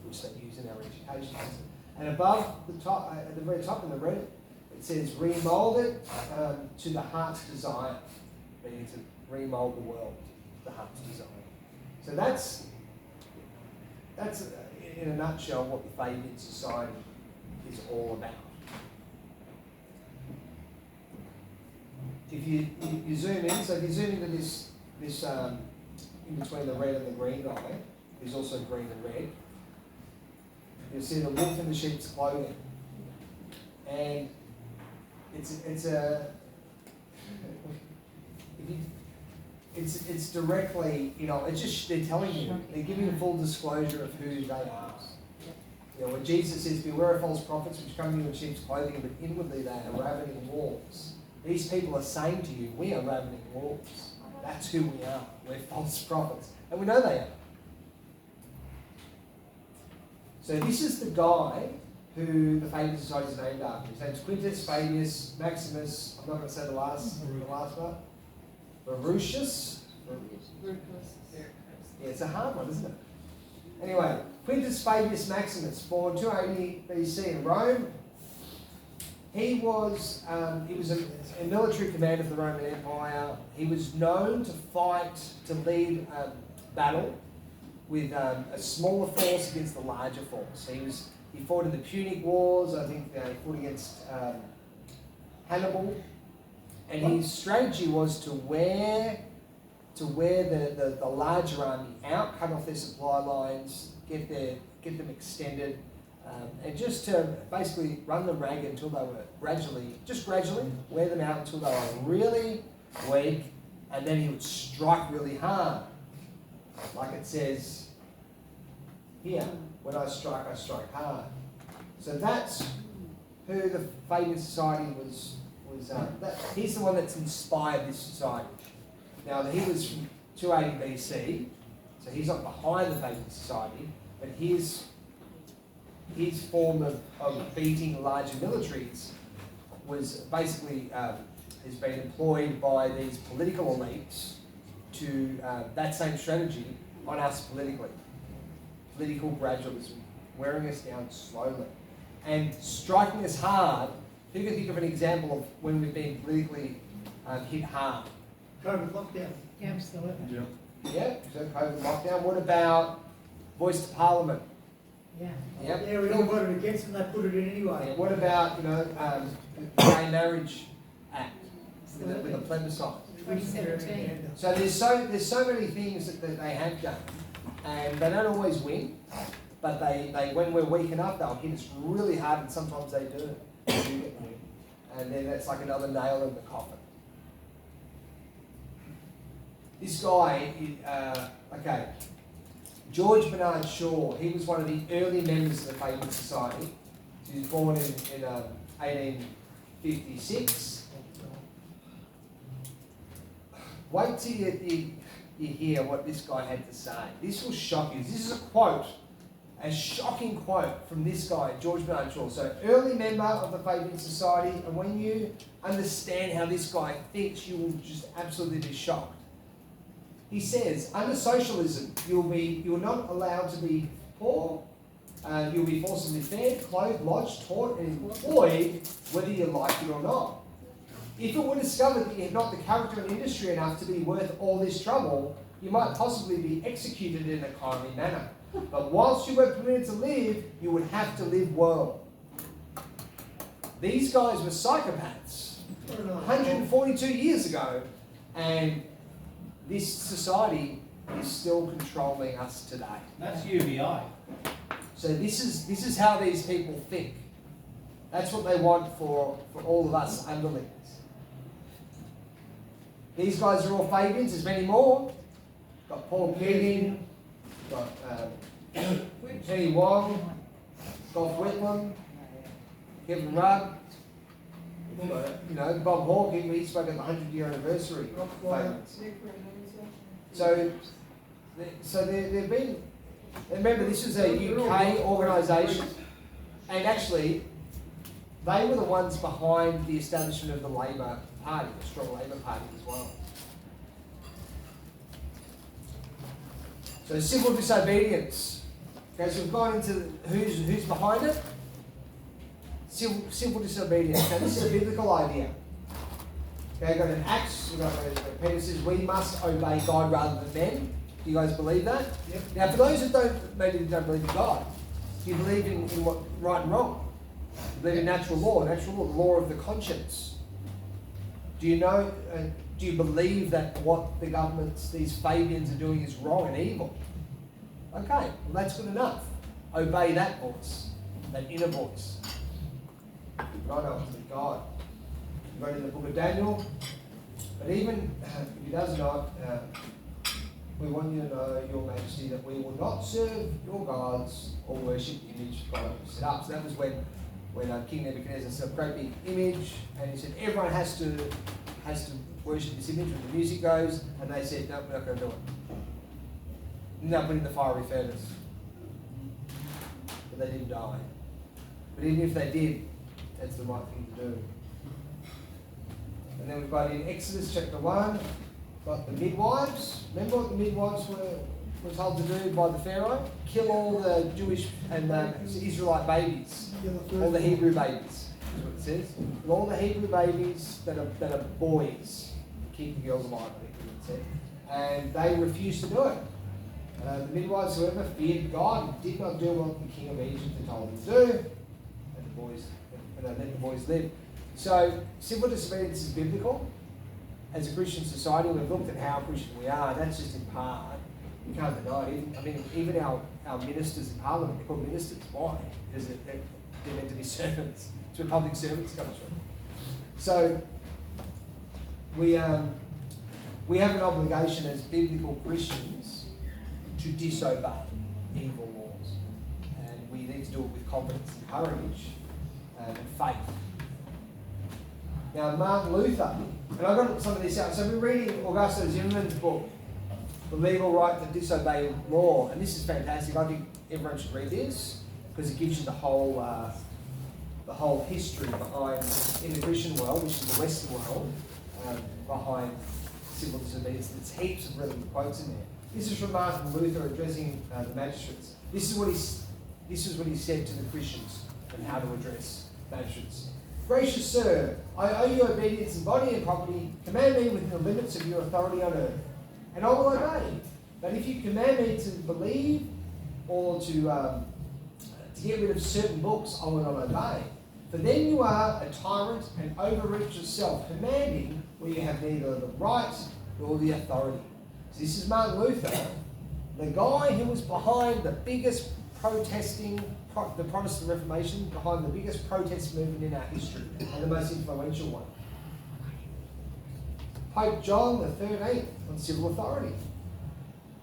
which they use in our education system. And above the top, at the very top in the red, it says, remold it to the heart's desire, meaning to remold the world to the heart's desire. So that's in a nutshell what the Fabian Society is all about. If you zoom in, so if you zoom into this in between the red and the green guy, there's also green and red. You'll see the wolf in the sheep's clothing, and it's directly, you know, it's just they're telling you, they're giving a full disclosure of who they are. You know, when Jesus says, "Beware of false prophets which come to you in sheep's clothing, but inwardly they are ravening wolves." These people are saying to you, "We are ravening wolves. That's who we are. We're false prophets," and we know they are. So this is the guy who the Fabian Society is named after. His name's Quintus Fabius Maximus. I'm not going to say the last one. Verrucius. Yeah, it's a hard one, isn't it? Anyway, Quintus Fabius Maximus, born 280 BC in Rome. He was a military commander of the Roman Empire. He was known to lead battle with a smaller force against a larger force. He fought in the Punic Wars. I think he fought against Hannibal, and his strategy was to wear the larger army out, cut off their supply lines, get them extended, and just to basically run them ragged until they were gradually wear them out until they were really weak, and then he would strike really hard. Like it says here, when I strike hard. So that's who the Fabian Society was. He's the one that's inspired this society. Now, he was from 280 BC, so he's not behind the Fabian Society, but his form of beating larger militaries was basically has been employed by these political elites to that same strategy on us politically. Political gradualism, wearing us down slowly and striking us hard. Who can think of an example of when we've been politically hit hard? COVID lockdown. Yeah, absolutely. Yeah, so COVID lockdown. What about voice to Parliament? Yeah. Yep. Yeah, we all voted against it and they put it in anyway. Yeah, what about, the Gay Marriage Act with a plebiscite? 2017. So there's so many things that they have done, and they don't always win, but they when we're weak enough, they'll hit us really hard, and sometimes they do. And then that's like another nail in the coffin. This guy, George Bernard Shaw, he was one of the early members of the Fabian Society. He was born in 1856. Wait till you hear what this guy had to say. This will shock you. This is a quote, a shocking quote from this guy, George Bernard Shaw. So, early member of the Fabian Society, and when you understand how this guy thinks, you will just absolutely be shocked. He says, under socialism, you're not allowed to be poor. You'll be forcibly fed, clothed, lodged, taught, and employed, whether you like it or not. If it were discovered that you had not the character and industry enough to be worth all this trouble, you might possibly be executed in a kindly manner. But whilst you were permitted to live, you would have to live well. These guys were psychopaths 142 years ago, and this society is still controlling us today. That's UBI. So this is how these people think. That's what they want for all of us underlings. These guys are all Fabians. There's many more. Got Paul Keating, got Penny Wong, Gough Whitlam, Kevin Rudd, Bob Hawke, he spoke at the 100-year anniversary payments. So they've been, remember this is a UK organisation, and actually they were the ones behind the establishment of the Labor Party, the strong Labor Party as well. So civil disobedience. Okay, so we've gone into who's behind it. Civil disobedience. Now this is a biblical idea. Okay, got an Acts, Peter says we must obey God rather than men. Do you guys believe that? Yep. Now for those that don't believe in God, do you believe in what right and wrong? Do you believe in natural law, the law of the conscience? Do you believe that what the governments, these Fabians are doing is wrong and evil? Okay, well that's good enough. Obey that voice, that inner voice. Right up to God. You read in the book of Daniel, but even if he does not, we want you to know, Your Majesty, that we will not serve your gods or worship the image God has set up. So that was when King Nebuchadnezzar set up a great big image, and he said everyone has to worship this image when the music goes, and they said, no, we're not going to do it. And they'll put in the fiery furnace. But they didn't die. But even if they did, that's the right thing to do. And then we've got in Exodus chapter 1, got the midwives. Remember what the midwives were told to do by the Pharaoh? Kill all the Jewish and Israelite babies. All the Hebrew babies, is what it says. And all the Hebrew babies that are boys. Keep the girls alive, I think it said. And they refused to do it. The midwives, whoever, feared God and did not do what the king of Egypt had told them to do. And they let the boys live. So, civil disobedience is biblical. As a Christian society, we've looked at how Christian we are. That's just in part. You can't deny it. I mean, even our ministers in Parliament, they're called ministers. Why? Because they're meant to be servants. It's where public servants comes from. So, we have an obligation as biblical Christians to disobey evil laws. And we need to do it with confidence and courage and faith. Now, Martin Luther, and I've got some of this out. So we're reading Augusto Zimmerman's book, The Legal Right to Disobey Law, and this is fantastic. I think everyone should read this because it gives you the whole history behind, in the Christian world, which is the Western world, behind civil disobedience. There's heaps of really good quotes in there. This is from Martin Luther addressing the magistrates. This is what he said to the Christians and how to address magistrates. Gracious sir, I owe you obedience in body and property. Command me within the limits of your authority on earth, and I will obey. But if you command me to believe or to get rid of certain books, I will not obey. For then you are a tyrant and overreach yourself, commanding where you have neither the right nor the authority. So this is Martin Luther, the guy who was behind the biggest the Protestant Reformation, behind the biggest protest movement in our history, and the most influential one. Pope John XIII on civil authority.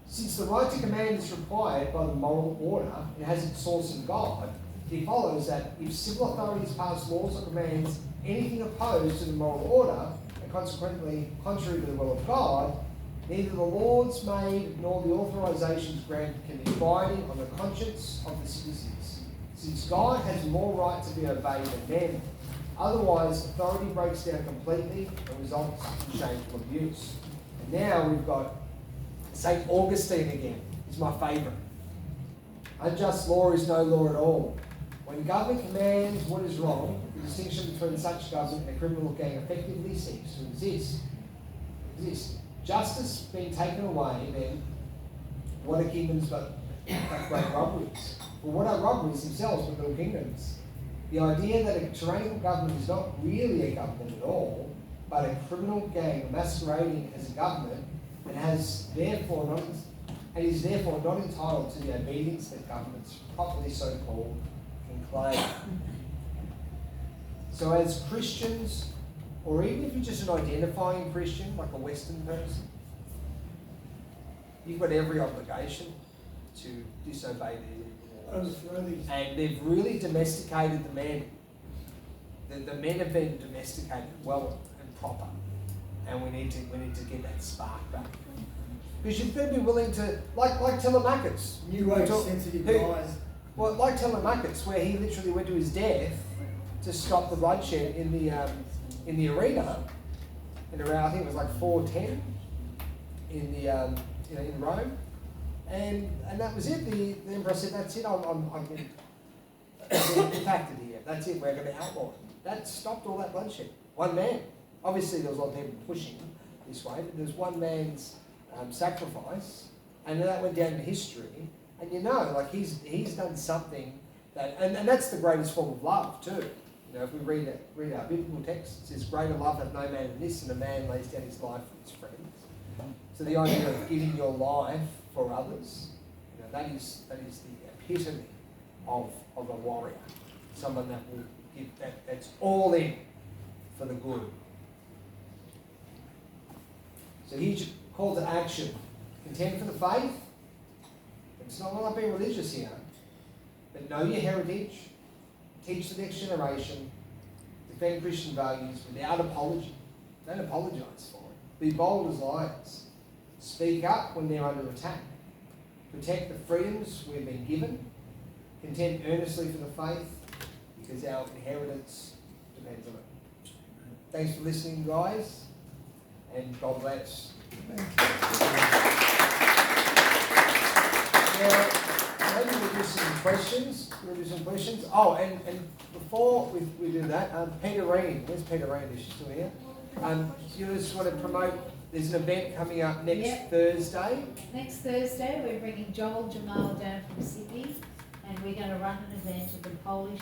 Since the right to command is required by the moral order and has its source in God, it follows that if civil authorities pass laws or commands anything opposed to the moral order, and consequently contrary to the will of God, neither the laws made nor the authorizations granted can be binding on the conscience of the citizens, since God has more right to be obeyed than men. Otherwise, authority breaks down completely and results in shameful abuse. And now we've got St. Augustine again. He's my favourite. Unjust law is no law at all. When government commands what is wrong, the distinction between such government and a criminal gang effectively ceases to exist. Justice being taken away, then what are kingdoms but great robberies? Well, what are robberies themselves but little kingdoms? The idea that a tyrannical government is not really a government at all, but a criminal gang masquerading as a government and is therefore not entitled to the obedience that governments, properly so called, can claim. So as Christians, or even if you're just an identifying Christian, like a Western person, you've got every obligation to disobey the law. overthrow these. And they've really domesticated the men. The men have been domesticated well and proper, and we need to get that spark back. Because you've been willing to, like Telemachus. New age Talk- sensitive who- guys. Well, like Telemachus, where he literally went to his death to stop the bloodshed in the arena, in around, I think it was like 410 in Rome, and that was it. The emperor said, "That's it. I'm impacted here. That's it. We're going to outlaw it." That stopped all that bloodshed. One man. Obviously, there was a lot of people pushing this way, but there's one man's sacrifice, and that went down in history. And like he's done something that, and that's the greatest form of love too. If we read our biblical text, it says, "Greater love hath no man than this, and a man lays down his life for his friends." So the idea of giving your life for others, that is the epitome of a warrior, someone that will give that's all in for the good. So here's your call to action: contend for the faith. It's not about being religious here, but know your heritage, teach the next generation, defend Christian values without apology. Don't apologise for it. Be bold as lions. Speak up when they're under attack. Protect the freedoms we've been given. Contend earnestly for the faith, because our inheritance depends on it. Thanks for listening, guys, and God bless. Now, maybe we'll do some questions. Oh, and before we do that, Peter Reen. Where's Peter Reen? Is she still here? You just want to promote, there's an event coming up next Thursday. Next Thursday, we're bringing Joel Jamal down from Sydney, and we're going to run an event at the Polish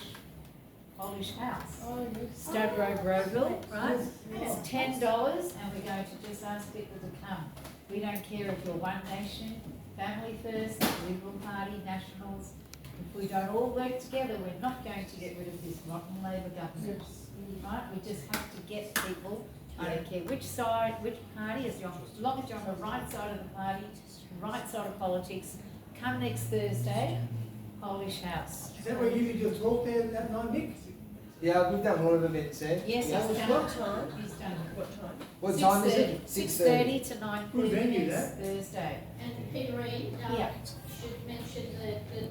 House. Oh, yes. Stoke Road, Roadville, right? It's $10, and we're going to just ask people to come. We don't care if you're One Nation, Family First, Liberal Party, Nationals. If we don't all work together, we're not going to get rid of this rotten Labor government. Right? We just have to get people. I don't care which side, which party, as long as you're on the right side of the party, right side of politics. Come next Thursday, Polish House. Is that where you did your talk there that night, Nick? Yeah, we've done a lot of events there. Yes, Yeah. he's done What it. time? He's done it. What time? What time is it? 6:30 to 9:30 Good venue, next that. Thursday. And Peter Reid, Yeah. should mention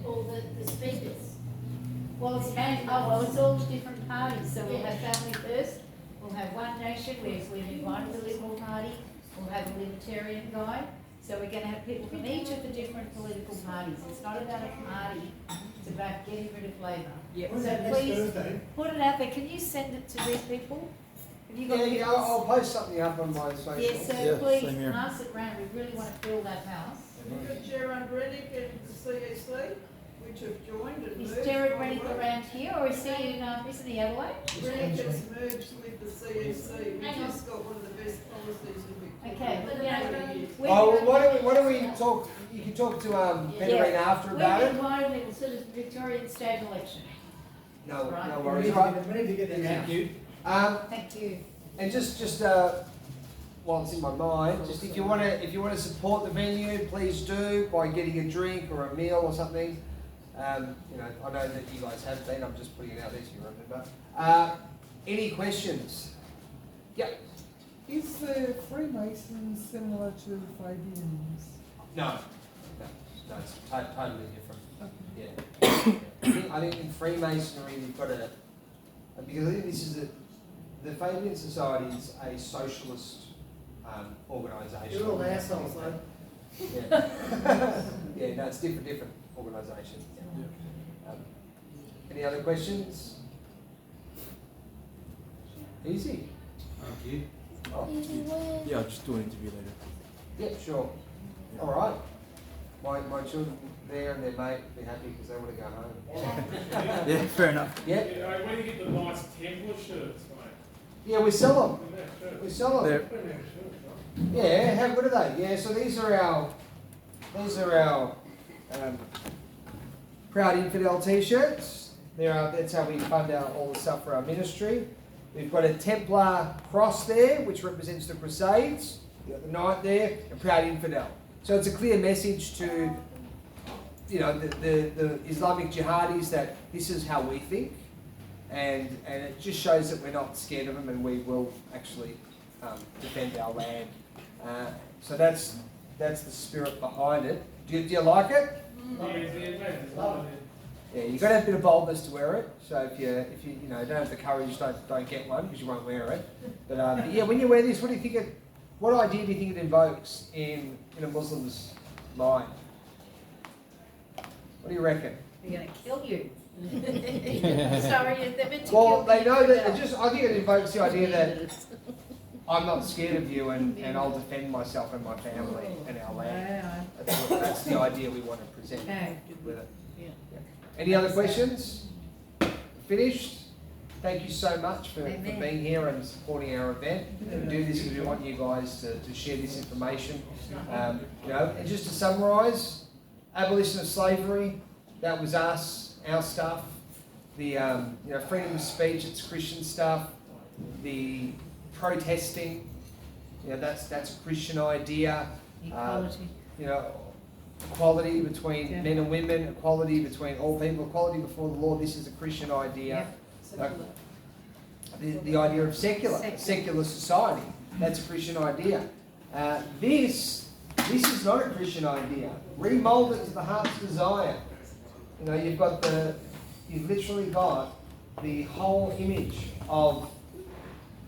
all the speakers. Well, it's all different parties, so we'll have Family First, we'll have One Nation, we've invited the Liberal Party, we'll have a Libertarian guy, so we're gonna have people from each of the different political parties. It's not about a party, it's about getting rid of Labor. When's So that next please, Thursday? put it out there, can you send it to these people? Have you got Yeah, people? I'll post something up on my social. Yes, so Yeah, please same here. pass it round, we really wanna fill that house. We've got Gerard Reddick and the CEC, which have joined and Is merged. Jared by Reddick the way. around here, or is he in, isn't he Adelaide? Reddick has merged with the CEC, Hang which on. has got one of the best policies in Victoria. Okay, But yeah. they- Oh, well, why don't we talk? You can talk to Peter Yeah. Reen after about We've it. invited him to the Victorian state election. No, Right. no We worries. need to Right. get- we need to get them out. Thank you. Thank you. And just while it's in my mind, just if you want to support the venue, please do by getting a drink or a meal or something. I know that you guys have been. I'm just putting it out there so you remember. Any questions? Yeah. Is the Freemasons similar to Fabians? No, it's totally different. Yeah. I think in Freemasonry we've got because I think this is the Fabian Society is a socialist organisation. You're all assholes, though. Yeah. Yeah, no, it's different organisation. Any other questions? Easy. Thank you. Oh, Yeah, I'll just do an interview later. yeah, sure. All right. My children there and their mate be happy because they want to go home. Yeah, fair enough. Yeah. Where do you get the nice Templar shirts, mate? Yeah, we sell them. Look at that shirt. We sell them. There. Look at that shirt, right? Yeah, how good are they? Yeah, so these are our Proud Infidel t-shirts. That's how we fund all the stuff for our ministry. We've got a Templar cross there, which represents the Crusades. You've got the knight there, a Proud Infidel. So it's a clear message to you know, the Islamic jihadis that this is how we think, and it just shows that we're not scared of them, and we will actually defend our land. So that's the spirit behind it. Do you like it? Yeah, you've got to have a bit of boldness to wear it. So if you don't have the courage, don't get one because you won't wear it. But yeah, when you wear this, what do you think what idea do you think it invokes in a Muslim's mind? What do you reckon? They're going to kill you. Sorry, they're meant to Well, kill they you. know that I think it invokes the idea that I'm not scared of you and I'll defend myself and my family and our land. That's the idea we want to present Okay. with it. Yeah. Any other questions? Finished? Thank you so much for being here and supporting our event. We do this because we want you guys to share this information. And just to summarise, Abolition of Slavery, that was us, our stuff. The freedom of speech, it's Christian stuff. The protesting, that's a Christian idea. Equality. Equality between men and women, equality between all people, equality before the law. This is a Christian idea. The idea of secular society, that's a Christian idea. This is not a Christian idea. Remold it to the heart's desire. You've literally got the whole image of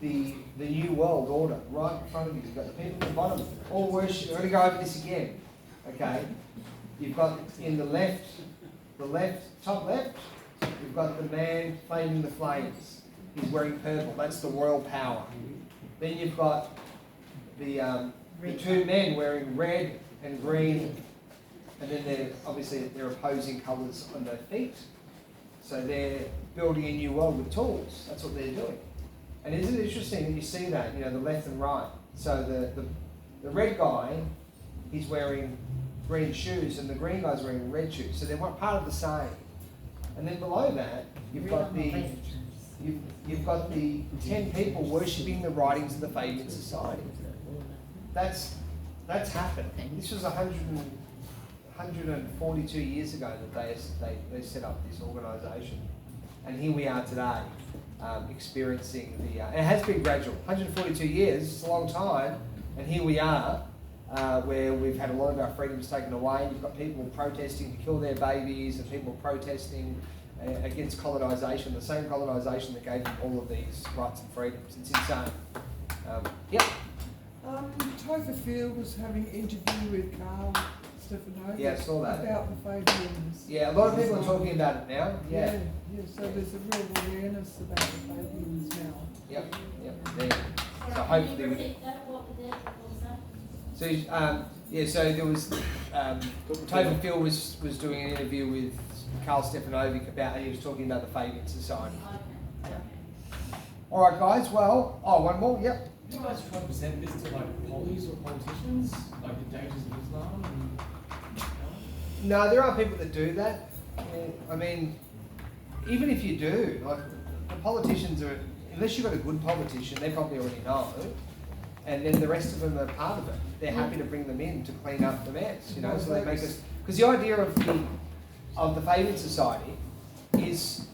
the new world order right in front of you. You've got the people at the bottom, all worship. I'm going to go over this again. Okay, you've got in the top left, you've got the man flaming the flames. He's wearing purple. That's the royal power. Then you've got the two men wearing red and green, and then they're opposing colours on their feet. So they're building a new world with tools. That's what they're doing. And isn't it interesting that you see that, the left and right? So the red guy, he's wearing green shoes, and the green guy's wearing red shoes. So they're part of the same. And then below that, you've got the 10 people worshipping the writings of the Fabian Society. That's happened. This was 142 years ago that they set up this organisation, and here we are today, experiencing and it has been gradual. 142 years, it's a long time, and here we are, where we've had a lot of our freedoms taken away. You've got people protesting to kill their babies, and people protesting against colonisation, the same colonisation that gave them all of these rights and freedoms. It's insane. Topher Field was having an interview with Carl Stefano. Yeah, I saw that. About the Fabians. Yeah, a lot of people are talking about it now. Yeah. So there's a real awareness about the Fabians now. Yep. Can So you hopefully repeat that? What was that? So there was Topher Field was doing an interview with Carl Stefanovic about, he was talking about the Fabian Society. Okay. All right, guys. Well, one more. Yep. Do you guys try to present this to police or politicians, like the dangers of Islam? No, there are people that do that. I mean, even if you do, the politicians are, unless you've got a good politician, they probably already know, and then the rest of them are part of it. They're happy to bring them in to clean up the mess, so they make us, because the idea of the Fabian Society is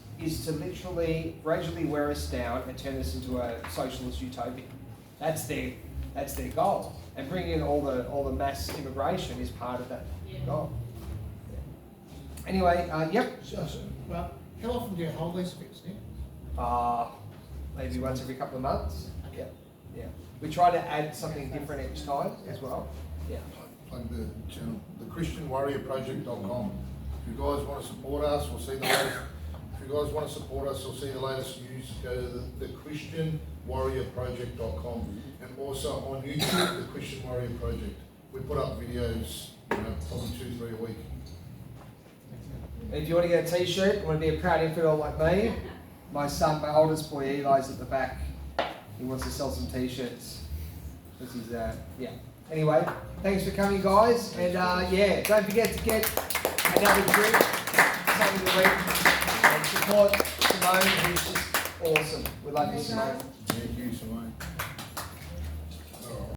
to literally gradually wear us down and turn us into a socialist utopia. That's their goal, and bringing in all the mass immigration is part of that goal. Yeah. Anyway, yep. Well, how often do you hold these events, Nick? Maybe once every couple of months. Yeah. We try to add something different each time as well. Yeah. Plug the channel, the ChristianWarriorProject.com. If you guys want to support us or see the latest, see the latest news, go to the ChristianWarriorProject.com, and also on YouTube, the Christian Warrior Project. We put up videos, probably 2-3 a week. And if you want to get a t-shirt, you want to be a proud infidel like me, my oldest boy Eli's at the back. He wants to sell some t-shirts. This is Anyway, thanks for coming, guys, and don't forget to get another drink, something to eat, and support Simone, who's just awesome. We love you, Simone.